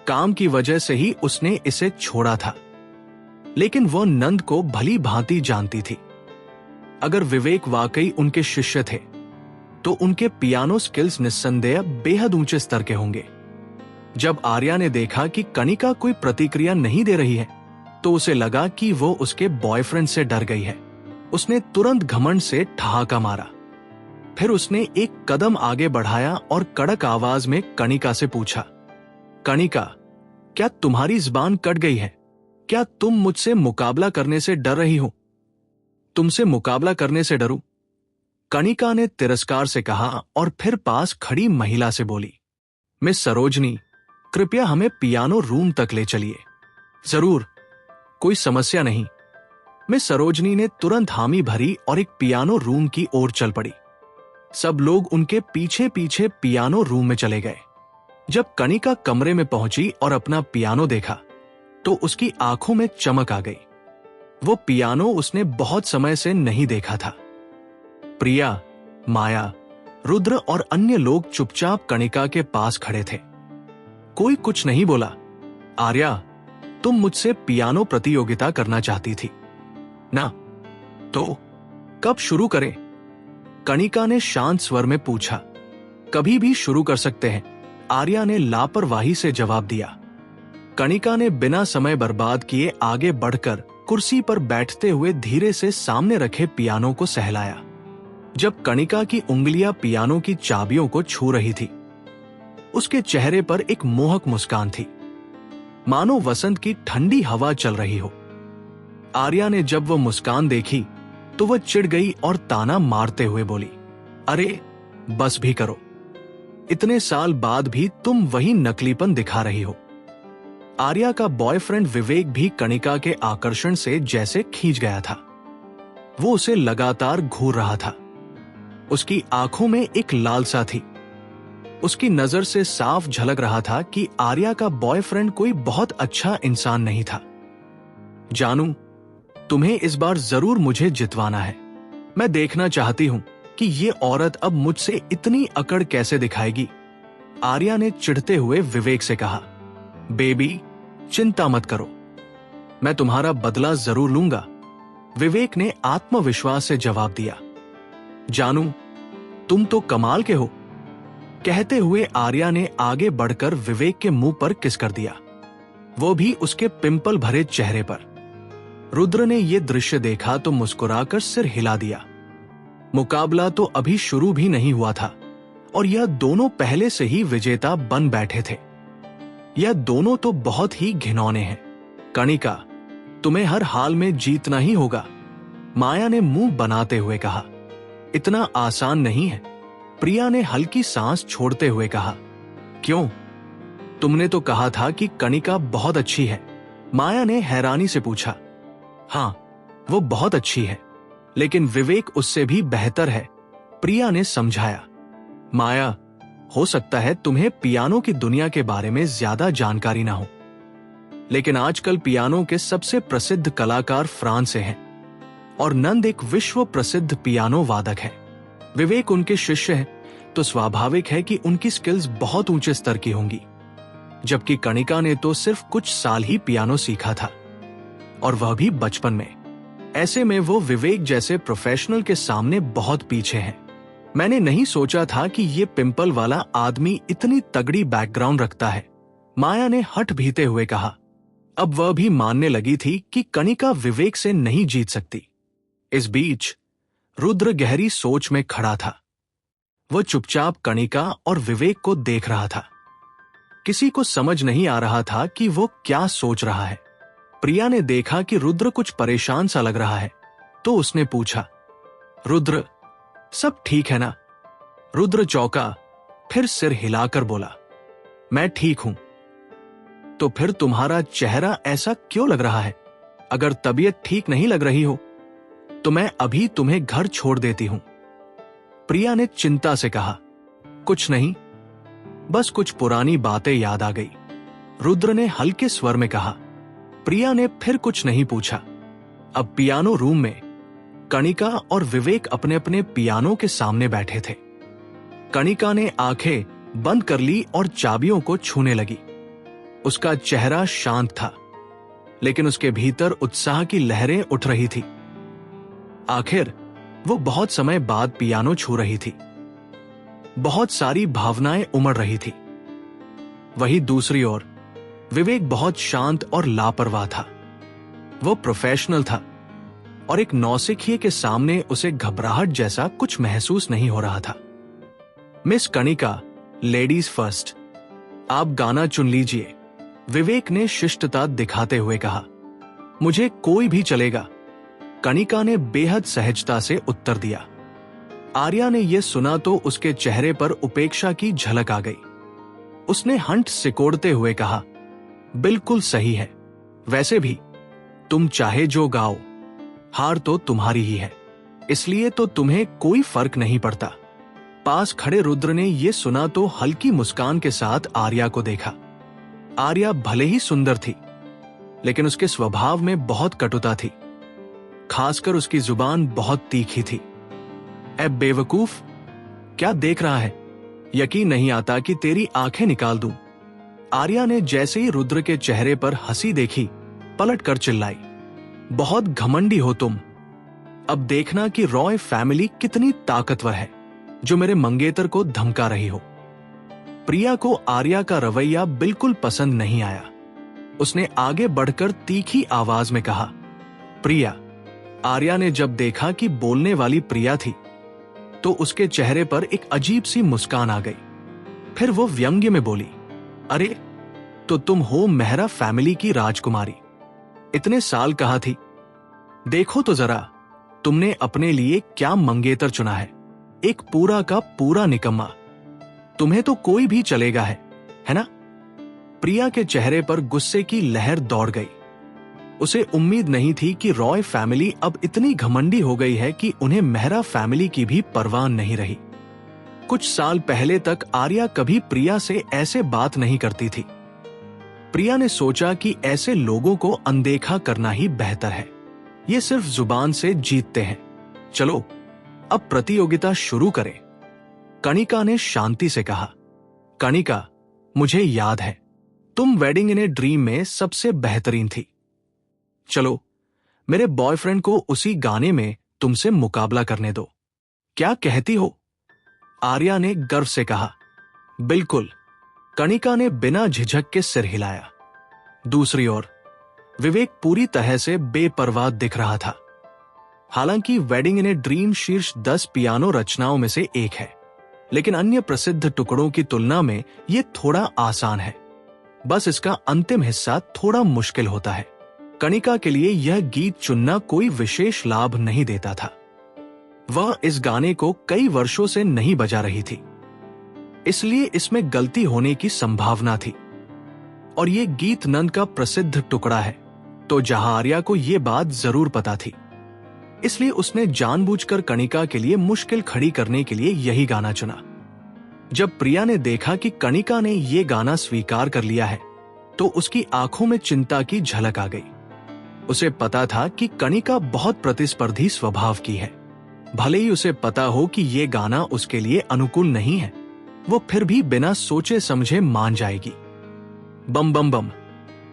काम की वजह से ही उसने इसे छोड़ा था, लेकिन वह नंद को भली भांति जानती थी। अगर विवेक वाकई उनके शिष्य थे तो उनके पियानो स्किल्स निस्संदेह बेहद ऊंचे स्तर के होंगे। जब आर्या ने देखा कि कणिका कोई प्रतिक्रिया नहीं दे रही है तो उसे लगा कि वो उसके बॉयफ्रेंड से डर गई है। उसने तुरंत घमंड से ठहाका मारा। फिर उसने एक कदम आगे बढ़ाया और कड़क आवाज में कणिका से पूछा, कणिका, क्या तुम्हारी जुबान कट गई है? क्या तुम मुझसे मुकाबला करने से डर रही हो? तुमसे मुकाबला करने से डरूं? कणिका ने तिरस्कार से कहा और फिर पास खड़ी महिला से बोली, मिस सरोजनी, कृपया हमें पियानो रूम तक ले चलिए। जरूर, कोई समस्या नहीं। मिस सरोजनी ने तुरंत हामी भरी और एक पियानो रूम की ओर चल पड़ी। सब लोग उनके पीछे पीछे पियानो रूम में चले गए। जब कणिका कमरे में पहुंची और अपना पियानो देखा तो उसकी आंखों में चमक आ गई। वो पियानो उसने बहुत समय से नहीं देखा था। प्रिया, माया, रुद्र और अन्य लोग चुपचाप कणिका के पास खड़े थे। कोई कुछ नहीं बोला। आर्या, तुम मुझसे पियानो प्रतियोगिता करना चाहती थी ना? तो कब शुरू करें? कणिका ने शांत स्वर में पूछा। कभी भी शुरू कर सकते हैं, आर्या ने लापरवाही से जवाब दिया। कणिका ने बिना समय बर्बाद किए आगे बढ़कर कुर्सी पर बैठते हुए धीरे से सामने रखे पियानो को सहलाया। जब कणिका की उंगलियां पियानो की चाबियों को छू रही थी, उसके चेहरे पर एक मोहक मुस्कान थी, मानो वसंत की ठंडी हवा चल रही हो। आर्या ने जब वह मुस्कान देखी तो वह चिढ़ गई और ताना मारते हुए बोली, अरे बस भी करो, इतने साल बाद भी तुम वही नकलीपन दिखा रही हो। आर्या का बॉयफ्रेंड विवेक भी कणिका के आकर्षण से जैसे खींच गया था। वो उसे लगातार घूर रहा था। उसकी आंखों में एक लालसा थी। उसकी नजर से साफ झलक रहा था कि आर्या का बॉयफ्रेंड कोई बहुत अच्छा इंसान नहीं था। जानू, तुम्हें इस बार जरूर मुझे जितवाना है। मैं देखना चाहती हूं कि ये औरत अब मुझसे इतनी अकड़ कैसे दिखाएगी, आर्या ने चिढ़ते हुए विवेक से कहा। बेबी, चिंता मत करो, मैं तुम्हारा बदला जरूर लूंगा, विवेक ने आत्मविश्वास से जवाब दिया। जानू, तुम तो कमाल के हो, कहते हुए आर्या ने आगे बढ़कर विवेक के मुंह पर किस कर दिया, वो भी उसके पिंपल भरे चेहरे पर। रुद्र ने यह दृश्य देखा तो मुस्कुराकर सिर हिला दिया। मुकाबला तो अभी शुरू भी नहीं हुआ था और यह दोनों पहले से ही विजेता बन बैठे थे। यह दोनों तो बहुत ही घिनौने हैं। कणिका, तुम्हें हर हाल में जीतना ही होगा, माया ने मुंह बनाते हुए कहा। इतना आसान नहीं है, प्रिया ने हल्की सांस छोड़ते हुए कहा। क्यों? तुमने तो कहा था कि कणिका बहुत अच्छी है, माया ने हैरानी से पूछा। हाँ, वो बहुत अच्छी है, लेकिन विवेक उससे भी बेहतर है, प्रिया ने समझाया। माया, हो सकता है तुम्हें पियानो की दुनिया के बारे में ज्यादा जानकारी ना हो, लेकिन आजकल पियानो के सबसे प्रसिद्ध कलाकार फ्रांस से हैं और नंद एक विश्व प्रसिद्ध पियानो वादक है। विवेक उनके शिष्य हैं, तो स्वाभाविक है कि उनकी स्किल्स बहुत ऊंचे स्तर की होंगी, जबकि कणिका ने तो सिर्फ कुछ साल ही पियानो सीखा था, और वह भी बचपन में। ऐसे में वो विवेक जैसे प्रोफेशनल के सामने बहुत पीछे हैं। मैंने नहीं सोचा था कि ये पिंपल वाला आदमी इतनी तगड़ी बैकग्राउंड रखता है, माया ने हठ भीते हुए कहा। अब वह भी मानने लगी थी कि कणिका विवेक से नहीं जीत सकती। इस बीच रुद्र गहरी सोच में खड़ा था। वह चुपचाप कणिका और विवेक को देख रहा था। किसी को समझ नहीं आ रहा था कि वो क्या सोच रहा है। प्रिया ने देखा कि रुद्र कुछ परेशान सा लग रहा है, तो उसने पूछा, रुद्र, सब ठीक है ना? रुद्र चौंका, फिर सिर हिलाकर बोला, मैं ठीक हूं। तो फिर तुम्हारा चेहरा ऐसा क्यों लग रहा है? अगर तबीयत ठीक नहीं लग रही हो तो मैं अभी तुम्हें घर छोड़ देती हूं, प्रिया ने चिंता से कहा। कुछ नहीं, बस कुछ पुरानी बातें याद आ गई, रुद्र ने हल्के स्वर में कहा। प्रिया ने फिर कुछ नहीं पूछा। अब पियानो रूम में कणिका और विवेक अपने अपने पियानो के सामने बैठे थे। कणिका ने आंखें बंद कर ली और चाबियों को छूने लगी। उसका चेहरा शांत था, लेकिन उसके भीतर उत्साह की लहरें उठ रही थी। आखिर वो बहुत समय बाद पियानो छू रही थी। बहुत सारी भावनाएं उमड़ रही थी। वहीं दूसरी ओर विवेक बहुत शांत और लापरवाह था। वो प्रोफेशनल था और एक नौसिखिए के सामने उसे घबराहट जैसा कुछ महसूस नहीं हो रहा था। मिस कणिका, लेडीज फर्स्ट, आप गाना चुन लीजिए, विवेक ने शिष्टता दिखाते हुए कहा। मुझे कोई भी चलेगा, कणिका ने बेहद सहजता से उत्तर दिया। आर्या ने यह सुना तो उसके चेहरे पर उपेक्षा की झलक आ गई। उसने हंट सिकोड़ते हुए कहा, बिल्कुल सही है, वैसे भी तुम चाहे जो गाओ, हार तो तुम्हारी ही है, इसलिए तो तुम्हें कोई फर्क नहीं पड़ता। पास खड़े रुद्र ने यह सुना तो हल्की मुस्कान के साथ आर्या को देखा। आर्या भले ही सुंदर थी, लेकिन उसके स्वभाव में बहुत कटुता थी, खासकर उसकी जुबान बहुत तीखी थी। ऐ बेवकूफ, क्या देख रहा है? यकीन नहीं आता कि तेरी आंखें निकाल दूं, आर्या ने जैसे ही रुद्र के चेहरे पर हंसी देखी, पलट कर चिल्लाई, बहुत घमंडी हो तुम। अब देखना कि रॉय फैमिली कितनी ताकतवर है जो मेरे मंगेतर को धमका रही हो। प्रिया को आर्या का रवैया बिल्कुल पसंद नहीं आया। उसने आगे बढ़कर तीखी आवाज में कहा, प्रिया। आर्या ने जब देखा कि बोलने वाली प्रिया थी तो उसके चेहरे पर एक अजीब सी मुस्कान आ गई। फिर वो व्यंग्य में बोली, अरे तो तुम हो मेहरा फैमिली की राजकुमारी, इतने साल कहा थी। देखो तो जरा तुमने अपने लिए क्या मंगेतर चुना है, एक पूरा का पूरा निकम्मा। तुम्हें तो कोई भी चलेगा है ना? प्रिया के चेहरे पर गुस्से की लहर दौड़ गई। उसे उम्मीद नहीं थी कि रॉय फैमिली अब इतनी घमंडी हो गई है कि उन्हें मेहरा फैमिली की भी परवाह नहीं रही। कुछ साल पहले तक आर्या कभी प्रिया से ऐसे बात नहीं करती थी। प्रिया ने सोचा कि ऐसे लोगों को अनदेखा करना ही बेहतर है, ये सिर्फ जुबान से जीतते हैं। चलो अब प्रतियोगिता शुरू करें। कणिका ने शांति से कहा, कणिका, मुझे याद है तुम वेडिंग इन ए ड्रीम में सबसे बेहतरीन थी। चलो मेरे बॉयफ्रेंड को उसी गाने में तुमसे मुकाबला करने दो, क्या कहती हो? आर्या ने गर्व से कहा, बिल्कुल। कणिका ने बिना झिझक के सिर हिलाया। दूसरी ओर विवेक पूरी तरह से बेपरवाह दिख रहा था। हालांकि वेडिंग इन ए ड्रीम शीर्ष 10 पियानो रचनाओं में से एक है, लेकिन अन्य प्रसिद्ध टुकड़ों की तुलना में यह थोड़ा आसान है। बस इसका अंतिम हिस्सा थोड़ा मुश्किल होता है। कणिका के लिए यह गीत चुनना कोई विशेष लाभ नहीं देता था। वह इस गाने को कई वर्षों से नहीं बजा रही थी, इसलिए इसमें गलती होने की संभावना थी। और यह गीत नंद का प्रसिद्ध टुकड़ा है, तो जहां आर्या को यह बात जरूर पता थी, इसलिए उसने जानबूझकर कणिका के लिए मुश्किल खड़ी करने के लिए यही गाना चुना। जब प्रिया ने देखा कि कणिका ने यह गाना स्वीकार कर लिया है, तो उसकी आंखों में चिंता की झलक आ गई। उसे पता था कि कणिका बहुत प्रतिस्पर्धी स्वभाव की है। भले ही उसे पता हो कि यह गाना उसके लिए अनुकूल नहीं है, वो फिर भी बिना सोचे समझे मान जाएगी। बम बम बम।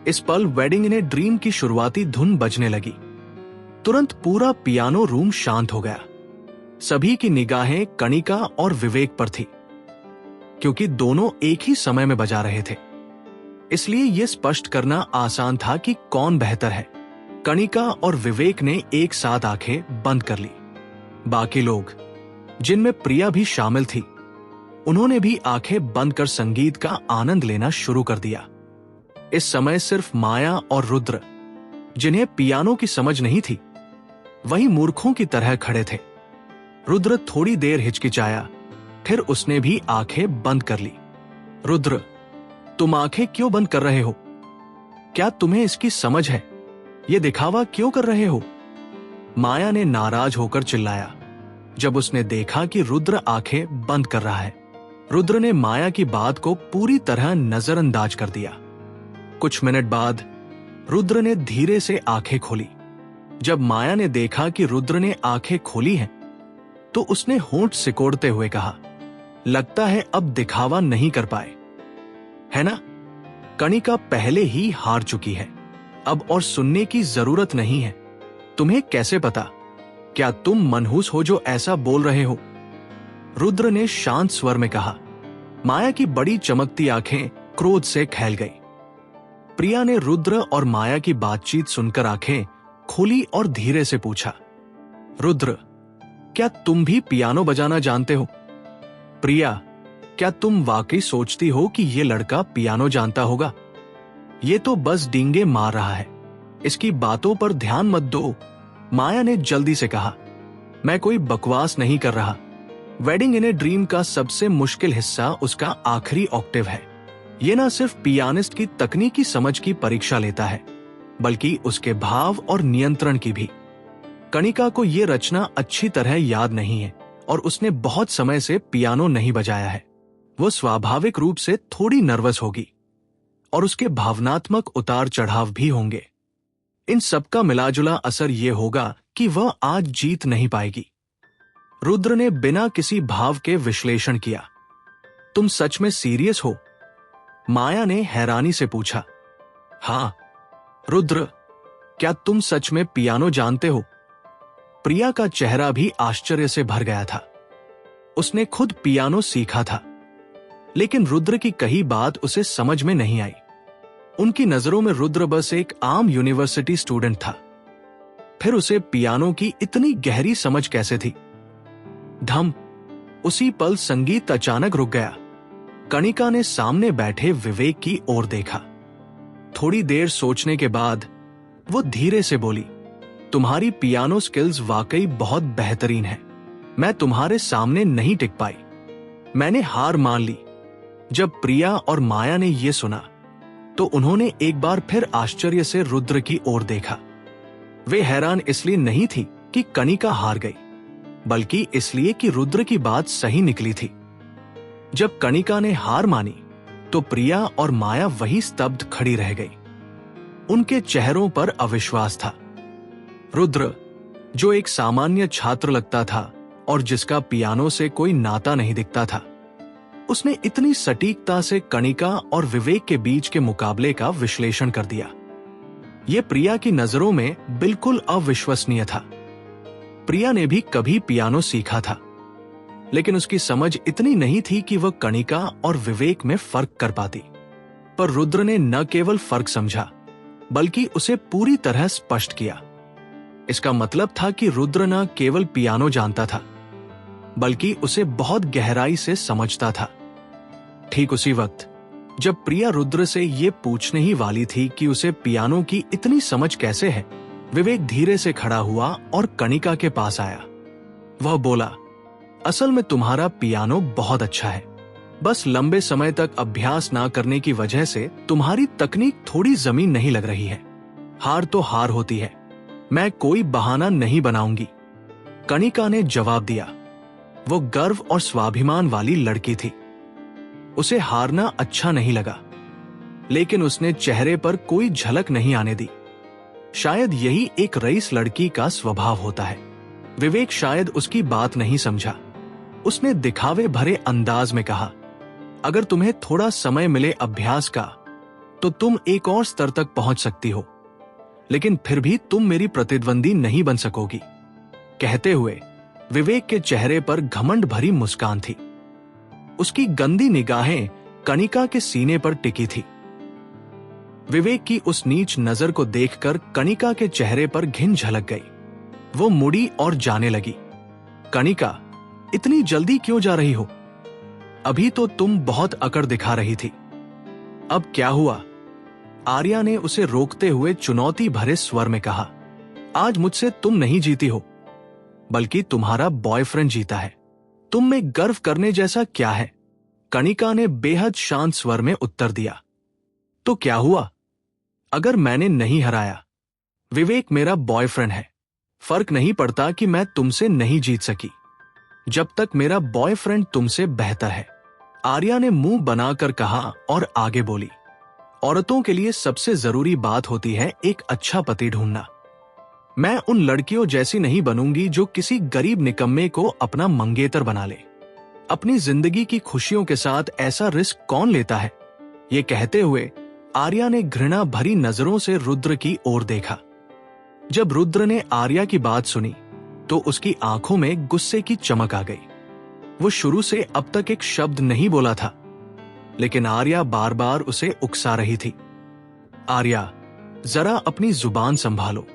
इस पल वेडिंग इन ए ड्रीम की शुरुआती धुन बजने लगी। तुरंत पूरा पियानो रूम शांत हो गया। सभी की निगाहें कणिका और विवेक पर थी, क्योंकि दोनों एक ही समय में बजा रहे थे। इसलिए यह स्पष्ट करना आसान था कि कौन बेहतर है। कणिका और विवेक ने एक साथ आंखें बंद कर ली। बाकी लोग, जिनमें प्रिया भी शामिल थी, उन्होंने भी आंखें बंद कर संगीत का आनंद लेना शुरू कर दिया। इस समय सिर्फ माया और रुद्र, जिन्हें पियानो की समझ नहीं थी, वही मूर्खों की तरह खड़े थे। रुद्र थोड़ी देर हिचकिचाया, फिर उसने भी आंखें बंद कर ली। रुद्र, तुम आंखें क्यों बंद कर रहे हो? क्या तुम्हें इसकी समझ है? ये दिखावा क्यों कर रहे हो? माया ने नाराज होकर चिल्लाया जब उसने देखा कि रुद्र आंखें बंद कर रहा है। रुद्र ने माया की बात को पूरी तरह नजरअंदाज कर दिया। कुछ मिनट बाद रुद्र ने धीरे से आंखें खोली। जब माया ने देखा कि रुद्र ने आंखें खोली हैं, तो उसने होंठ सिकोड़ते हुए कहा, लगता है अब दिखावा नहीं कर पाए, है ना? कणिका पहले ही हार चुकी है, अब और सुनने की जरूरत नहीं है। तुम्हें कैसे पता? क्या तुम मनहूस हो जो ऐसा बोल रहे हो? रुद्र ने शांत स्वर में कहा। माया की बड़ी चमकती आंखें क्रोध से खैल गई। प्रिया ने रुद्र और माया की बातचीत सुनकर आंखें खोली और धीरे से पूछा, रुद्र, क्या तुम भी पियानो बजाना जानते हो? प्रिया, क्या तुम वाकई सोचती हो कि यह लड़का पियानो जानता होगा? ये तो बस डींगे मार रहा है, इसकी बातों पर ध्यान मत दो। माया ने जल्दी से कहा, मैं कोई बकवास नहीं कर रहा। वेडिंग इन ए ड्रीम का सबसे मुश्किल हिस्सा उसका आखिरी ऑक्टेव है। यह ना सिर्फ पियानिस्ट की तकनीकी समझ की परीक्षा लेता है, बल्कि उसके भाव और नियंत्रण की भी। कणिका को यह रचना अच्छी तरह याद नहीं है और उसने बहुत समय से पियानो नहीं बजाया है। वो स्वाभाविक रूप से थोड़ी नर्वस होगी और उसके भावनात्मक उतार चढ़ाव भी होंगे। इन सबका मिलाजुला असर यह होगा कि वह आज जीत नहीं पाएगी। रुद्र ने बिना किसी भाव के विश्लेषण किया, तुम सच में सीरियस हो? माया ने हैरानी से पूछा, हाँ रुद्र, क्या तुम सच में पियानो जानते हो? प्रिया का चेहरा भी आश्चर्य से भर गया था। उसने खुद पियानो सीखा था, लेकिन रुद्र की कही बात उसे समझ में नहीं आई। उनकी नजरों में रुद्र बस एक आम यूनिवर्सिटी स्टूडेंट था। फिर उसे पियानो की इतनी गहरी समझ कैसे थी? धम, उसी पल संगीत अचानक रुक गया। कणिका ने सामने बैठे विवेक की ओर देखा। थोड़ी देर सोचने के बाद वो धीरे से बोली, तुम्हारी पियानो स्किल्स वाकई बहुत बेहतरीन है। मैं तुम्हारे सामने नहीं टिक पाई। मैंने हार मान ली। जब प्रिया और माया ने यह सुना तो उन्होंने एक बार फिर आश्चर्य से रुद्र की ओर देखा। वे हैरान इसलिए नहीं थी कि कणिका हार गई, बल्कि इसलिए कि रुद्र की बात सही निकली थी। जब कणिका ने हार मानी तो प्रिया और माया वही स्तब्ध खड़ी रह गई। उनके चेहरों पर अविश्वास था। रुद्र, जो एक सामान्य छात्र लगता था और जिसका पियानो से कोई नाता नहीं दिखता था, उसने इतनी सटीकता से कणिका और विवेक के बीच के मुकाबले का विश्लेषण कर दिया। यह प्रिया की नजरों में बिल्कुल अविश्वसनीय था। प्रिया ने भी कभी पियानो सीखा था, लेकिन उसकी समझ इतनी नहीं थी कि वह कणिका और विवेक में फर्क कर पाती। पर रुद्र ने न केवल फर्क समझा, बल्कि उसे पूरी तरह स्पष्ट किया। इसका मतलब था कि रुद्र न केवल पियानो जानता था, बल्कि उसे बहुत गहराई से समझता था। ठीक उसी वक्त जब प्रिया रुद्र से यह पूछने ही वाली थी कि उसे पियानो की इतनी समझ कैसे है, विवेक धीरे से खड़ा हुआ और कणिका के पास आया। वह बोला, असल में तुम्हारा पियानो बहुत अच्छा है, बस लंबे समय तक अभ्यास ना करने की वजह से तुम्हारी तकनीक थोड़ी जमीन नहीं लग रही है। हार तो हार होती है, मैं कोई बहाना नहीं बनाऊंगी। कणिका ने जवाब दिया। वो गर्व और स्वाभिमान वाली लड़की थी। उसे हारना अच्छा नहीं लगा, लेकिन उसने चेहरे पर कोई झलक नहीं आने दी। शायद यही एक रईस लड़की का स्वभाव होता है। विवेक शायद उसकी बात नहीं समझा। उसने दिखावे भरे अंदाज में कहा, अगर तुम्हें थोड़ा समय मिले अभ्यास का, तो तुम एक और स्तर तक पहुंच सकती हो, लेकिन फिर भी तुम मेरी प्रतिद्वंदी नहीं बन सकोगी। कहते हुए विवेक के चेहरे पर घमंड भरी मुस्कान थी। उसकी गंदी निगाहें कणिका के सीने पर टिकी थी। विवेक की उस नीच नजर को देखकर कणिका के चेहरे पर घिन झलक गई। वो मुड़ी और जाने लगी। कणिका, इतनी जल्दी क्यों जा रही हो? अभी तो तुम बहुत अकड़ दिखा रही थी। अब क्या हुआ? आर्या ने उसे रोकते हुए चुनौती भरे स्वर में कहा, आज मुझसे तुम नहीं जीती हो, बल्कि तुम्हारा बॉयफ्रेंड जीता है। तुम में गर्व करने जैसा क्या है? कणिका ने बेहद शांत स्वर में उत्तर दिया। तो क्या हुआ अगर मैंने नहीं हराया? विवेक मेरा बॉयफ्रेंड है। फर्क नहीं पड़ता कि मैं तुमसे नहीं जीत सकी, जब तक मेरा बॉयफ्रेंड तुमसे बेहतर है। आर्या ने मुंह बनाकर कहा और आगे बोली, औरतों के लिए सबसे जरूरी बात होती है एक अच्छा पति ढूंढना। मैं उन लड़कियों जैसी नहीं बनूंगी जो किसी गरीब निकम्मे को अपना मंगेतर बना ले। अपनी जिंदगी की खुशियों के साथ ऐसा रिस्क कौन लेता है? ये कहते हुए आर्या ने घृणा भरी नजरों से रुद्र की ओर देखा। जब रुद्र ने आर्या की बात सुनी तो उसकी आंखों में गुस्से की चमक आ गई। वो शुरू से अब तक एक शब्द नहीं बोला था, लेकिन आर्या बार बार उसे उकसा रही थी। आर्या, जरा अपनी जुबान संभालो।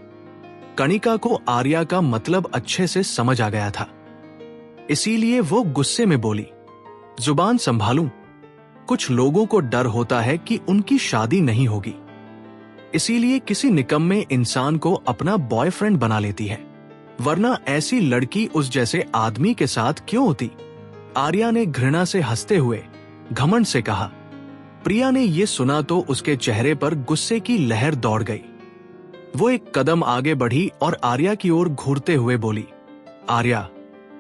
कणिका को आर्या का मतलब अच्छे से समझ आ गया था, इसीलिए वो गुस्से में बोली, जुबान संभालूं? कुछ लोगों को डर होता है कि उनकी शादी नहीं होगी, इसीलिए किसी निकम्मे इंसान को अपना बॉयफ्रेंड बना लेती है, वरना ऐसी लड़की उस जैसे आदमी के साथ क्यों होती? आर्या ने घृणा से हंसते हुए घमंड से कहा। प्रिया ने यह सुना तो उसके चेहरे पर गुस्से की लहर दौड़ गई। वो एक कदम आगे बढ़ी और आर्या की ओर घूरते हुए बोली, आर्या,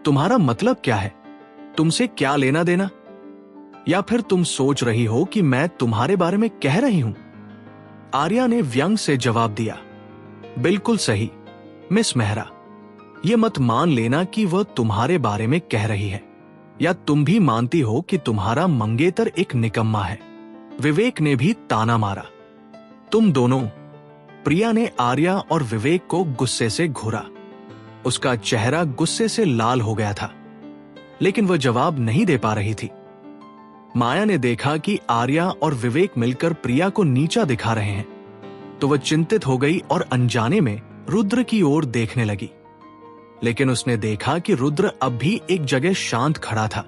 तुम्हारा मतलब क्या है? तुमसे क्या लेना देना? या फिर तुम सोच रही हो कि मैं तुम्हारे बारे में कह रही हूं? आर्या ने व्यंग से जवाब दिया, बिल्कुल सही मिस मेहरा। ये मत मान लेना कि वह तुम्हारे बारे में कह रही है, या तुम भी मानती हो कि तुम्हारा मंगेतर एक निकम्मा है। विवेक ने भी ताना मारा, तुम दोनों। प्रिया ने आर्या और विवेक को गुस्से से घूरा। उसका चेहरा गुस्से से लाल हो गया था, लेकिन वह जवाब नहीं दे पा रही थी। माया ने देखा कि आर्या और विवेक मिलकर प्रिया को नीचा दिखा रहे हैं, तो वह चिंतित हो गई और अनजाने में रुद्र की ओर देखने लगी। लेकिन उसने देखा कि रुद्र अब भी एक जगह शांत खड़ा था,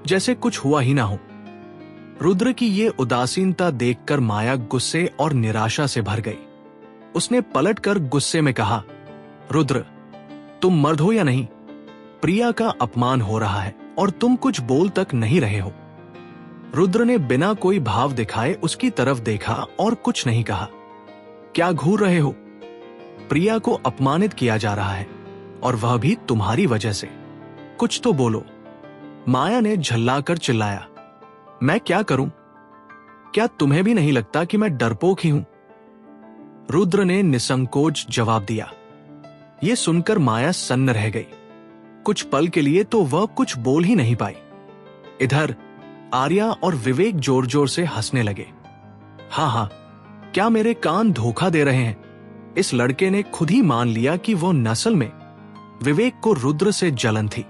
जैसे कुछ हुआ ही ना हो। रुद्र की ये उदासीनता देखकर माया गुस्से और निराशा से भर गई। उसने पलटकर गुस्से में कहा, रुद्र, तुम मर्द हो या नहीं? प्रिया का अपमान हो रहा है और तुम कुछ बोल तक नहीं रहे हो। रुद्र ने बिना कोई भाव दिखाए उसकी तरफ देखा और कुछ नहीं कहा। क्या घूर रहे हो? प्रिया को अपमानित किया जा रहा है और वह भी तुम्हारी वजह से। कुछ तो बोलो। माया ने झल्लाकर चिल्लाया, मैं क्या करूं? क्या तुम्हें भी नहीं लगता कि मैं डरपोक ही हूं? रुद्र ने निसंकोच जवाब दिया। यह सुनकर माया सन्न रह गई। कुछ पल के लिए तो वह कुछ बोल ही नहीं पाई। इधर आर्या और विवेक जोर जोर से हंसने लगे। हाँ, क्या मेरे कान धोखा दे रहे हैं? इस लड़के ने खुद ही मान लिया कि वो नस्ल में विवेक को रुद्र से जलन थी।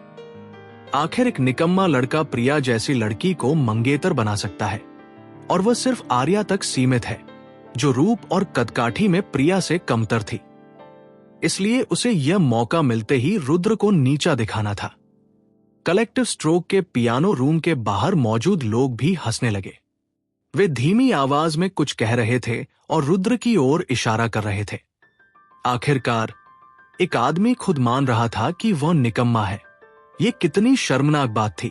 आखिर एक निकम्मा लड़का प्रिया जैसी लड़की को मंगेतर बना सकता है, और वह सिर्फ आर्या तक सीमित है, जो रूप और कदकाठी में प्रिया से कमतर थी। इसलिए उसे यह मौका मिलते ही रुद्र को नीचा दिखाना था। कलेक्टिव स्ट्रोक के पियानो रूम के बाहर मौजूद लोग भी हंसने लगे। वे धीमी आवाज में कुछ कह रहे थे और रुद्र की ओर इशारा कर रहे थे। आखिरकार एक आदमी खुद मान रहा था कि वह निकम्मा है। यह कितनी शर्मनाक बात थी।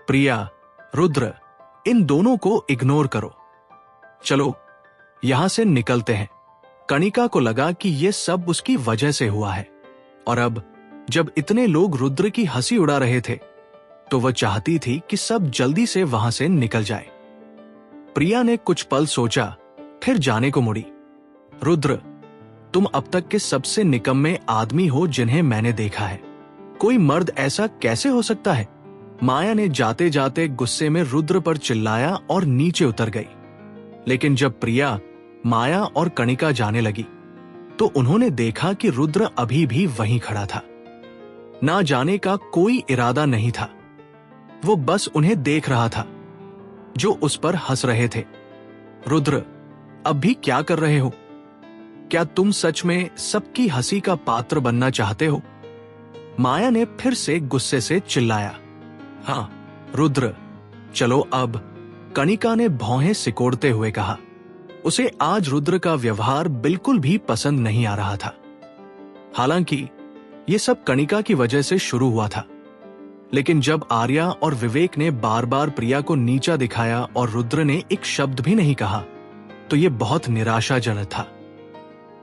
प्रिया, रुद्र, इन दोनों को इग्नोर करो। चलो यहां से निकलते हैं। कणिका को लगा कि यह सब उसकी वजह से हुआ है, और अब जब इतने लोग रुद्र की हंसी उड़ा रहे थे, तो वह चाहती थी कि सब जल्दी से वहां से निकल जाए। प्रिया ने कुछ पल सोचा, फिर जाने को मुड़ी। रुद्र, तुम अब तक के सबसे निकम्मे आदमी हो जिन्हें मैंने देखा है। कोई मर्द ऐसा कैसे हो सकता है? माया ने जाते जाते गुस्से में रुद्र पर चिल्लाया और नीचे उतर गई। लेकिन जब प्रिया, माया और कणिका जाने लगी, तो उन्होंने देखा कि रुद्र अभी भी वहीं खड़ा था। ना जाने का कोई इरादा नहीं था। वो बस उन्हें देख रहा था, जो उस पर हंस रहे थे। रुद्र, अब भी क्या कर रहे हो? क्या तुम सच में सबकी हंसी का पात्र बनना चाहते हो? माया ने फिर से गुस्से से चिल्लाया। हाँ रुद्र, चलो अब, कणिका ने भौहें सिकोड़ते हुए कहा। उसे आज रुद्र का व्यवहार बिल्कुल भी पसंद नहीं आ रहा था। हालांकि यह सब कणिका की वजह से शुरू हुआ था, लेकिन जब आर्या और विवेक ने बार बार प्रिया को नीचा दिखाया और रुद्र ने एक शब्द भी नहीं कहा, तो यह बहुत निराशाजनक था।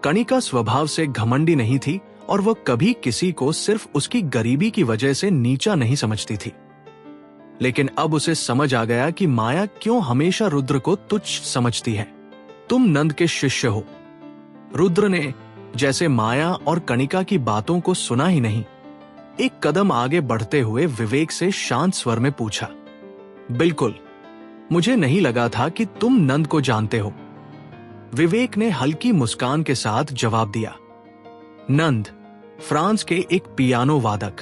कणिका स्वभाव से घमंडी नहीं थी और वह कभी किसी को सिर्फ उसकी गरीबी की वजह से नीचा नहीं समझती थी। लेकिन अब उसे समझ आ गया कि माया क्यों हमेशा रुद्र को तुच्छ समझती है। तुम नंद के शिष्य हो। रुद्र ने जैसे माया और कणिका की बातों को सुना ही नहीं, एक कदम आगे बढ़ते हुए विवेक से शांत स्वर में पूछा, बिल्कुल, मुझे नहीं लगा था कि तुम नंद को जानते हो। विवेक ने हल्की मुस्कान के साथ जवाब दिया। नंद फ्रांस के एक पियानो वादक।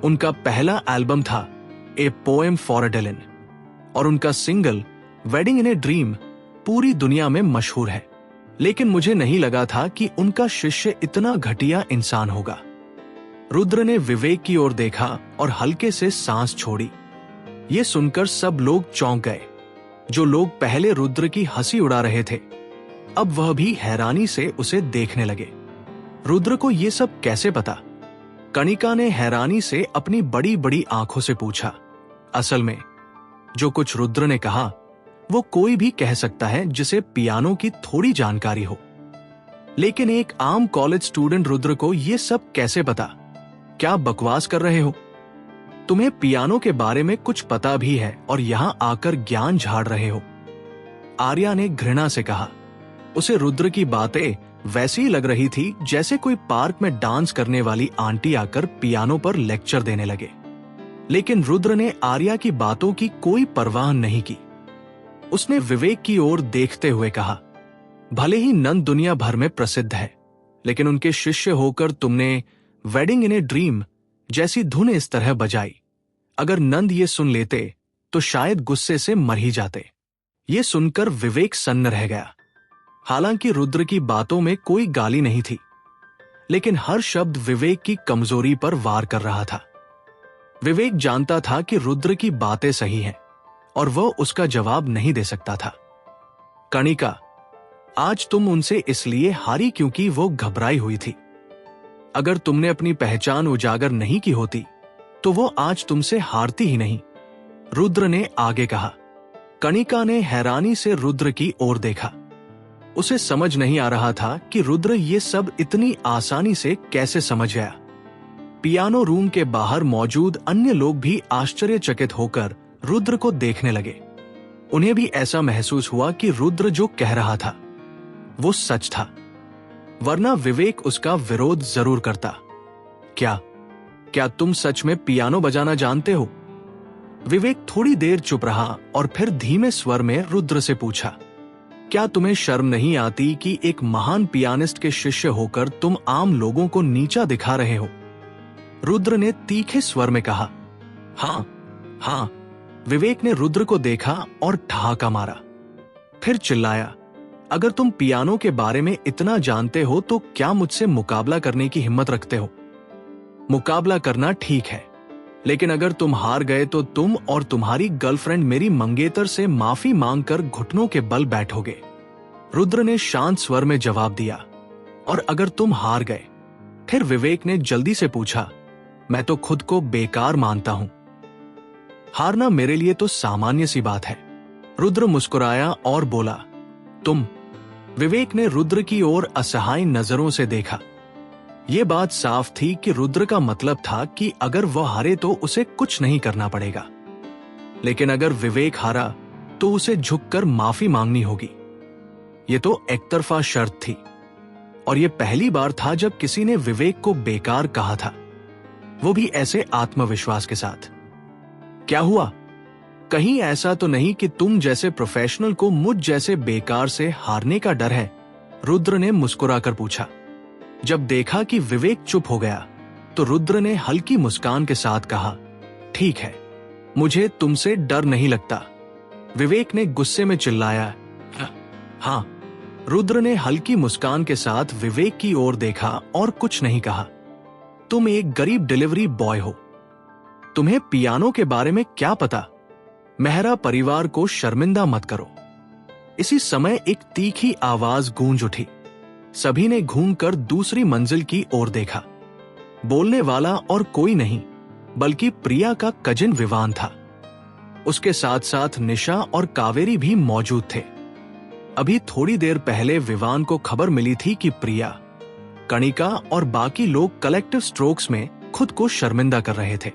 उनका पहला एल्बम था a poem for a Dylan, और उनका single wedding in a dream पूरी दुनिया में मशहूर है। लेकिन मुझे नहीं लगा था कि उनका शिष्य इतना घटिया इंसान होगा। रुद्र ने विवेक की ओर देखा और हल्के से सांस छोड़ी। यह सुनकर सब लोग चौंक गए। जो लोग पहले रुद्र की हंसी उड़ा रहे थे, अब वह भी हैरानी से उसे देखने लगे। रुद्र को यह सब कैसे पता? कणिका ने हैरानी से अपनी बड़ी बड़ी आंखों से पूछा। असल में जो कुछ रुद्र ने कहा, वो कोई भी कह सकता है जिसे पियानो की थोड़ी जानकारी हो। लेकिन एक आम कॉलेज स्टूडेंट रुद्र को यह सब कैसे पता? क्या बकवास कर रहे हो? तुम्हें पियानो के बारे में कुछ पता भी है और यहां आकर ज्ञान झाड़ रहे हो। आर्या ने घृणा से कहा। उसे रुद्र की बातें वैसी ही लग रही थी जैसे कोई पार्क में डांस करने वाली आंटी आकर पियानो पर लेक्चर देने लगे। लेकिन रुद्र ने आर्या की बातों की कोई परवाह नहीं की। उसने विवेक की ओर देखते हुए कहा, भले ही नंद दुनिया भर में प्रसिद्ध है, लेकिन उनके शिष्य होकर तुमने वेडिंग इन ए ड्रीम जैसी धुन इस तरह बजाई। अगर नंद ये सुन लेते तो शायद गुस्से से मर ही जाते। ये सुनकर विवेक सन्न रह गया। हालांकि रुद्र की बातों में कोई गाली नहीं थी, लेकिन हर शब्द विवेक की कमजोरी पर वार कर रहा था। विवेक जानता था कि रुद्र की बातें सही हैं और वह उसका जवाब नहीं दे सकता था। कणिका, आज तुम उनसे इसलिए हारी क्योंकि वो घबराई हुई थी। अगर तुमने अपनी पहचान उजागर नहीं की होती तो वो आज तुमसे हारती ही नहीं, रुद्र ने आगे कहा। कणिका ने हैरानी से रुद्र की ओर देखा। उसे समझ नहीं आ रहा था कि रुद्र ये सब इतनी आसानी से कैसे समझ गया। पियानो रूम के बाहर मौजूद अन्य लोग भी आश्चर्यचकित होकर रुद्र को देखने लगे। उन्हें भी ऐसा महसूस हुआ कि रुद्र जो कह रहा था वो सच था, वरना विवेक उसका विरोध जरूर करता। क्या तुम सच में पियानो बजाना जानते हो? विवेक थोड़ी देर चुप रहा और फिर धीमे स्वर में रुद्र से पूछा, क्या तुम्हें शर्म नहीं आती कि एक महान पियानिस्ट के शिष्य होकर तुम आम लोगों को नीचा दिखा रहे हो? रुद्र ने तीखे स्वर में कहा। हाँ। विवेक ने रुद्र को देखा और ठहाका मारा, फिर चिल्लाया, अगर तुम पियानो के बारे में इतना जानते हो तो क्या मुझसे मुकाबला करने की हिम्मत रखते हो? मुकाबला करना ठीक है, लेकिन अगर तुम हार गए तो तुम और तुम्हारी गर्लफ्रेंड मेरी मंगेतर से माफी मांगकर घुटनों के बल बैठोगे। रुद्र ने शांत स्वर में जवाब दिया। और अगर तुम हार गए? फिर विवेक ने जल्दी से पूछा। मैं तो खुद को बेकार मानता हूं। हारना मेरे लिए तो सामान्य सी बात है। रुद्र मुस्कुराया और बोला, तुम? विवेक ने रुद्र की ओर असहाय नजरों से देखा। यह बात साफ थी कि रुद्र का मतलब था कि अगर वह हारे तो उसे कुछ नहीं करना पड़ेगा, लेकिन अगर विवेक हारा तो उसे झुककर माफी मांगनी होगी। यह तो एकतरफा शर्त थी, और यह पहली बार था जब किसी ने विवेक को बेकार कहा था, वो भी ऐसे आत्मविश्वास के साथ। क्या हुआ? कहीं ऐसा तो नहीं कि तुम जैसे प्रोफेशनल को मुझ जैसे बेकार से हारने का डर है? रुद्र ने मुस्कुराकर पूछा। जब देखा कि विवेक चुप हो गया तो रुद्र ने हल्की मुस्कान के साथ कहा, ठीक है, मुझे तुमसे डर नहीं लगता। विवेक ने गुस्से में चिल्लाया। हाँ। रुद्र ने हल्की मुस्कान के साथ विवेक की ओर देखा और कुछ नहीं कहा। तुम एक गरीब डिलीवरी बॉय हो, तुम्हें पियानो के बारे में क्या पता? मेहरा परिवार को शर्मिंदा मत करो। इसी समय एक तीखी आवाज गूंज उठी। सभी ने घूमकर दूसरी मंजिल की ओर देखा। बोलने वाला और कोई नहीं बल्कि प्रिया का कजिन विवान था। उसके साथ साथ निशा और कावेरी भी मौजूद थे। अभी थोड़ी देर पहले विवान को खबर मिली थी कि प्रिया, कणिका और बाकी लोग कलेक्टिव स्ट्रोक्स में खुद को शर्मिंदा कर रहे थे।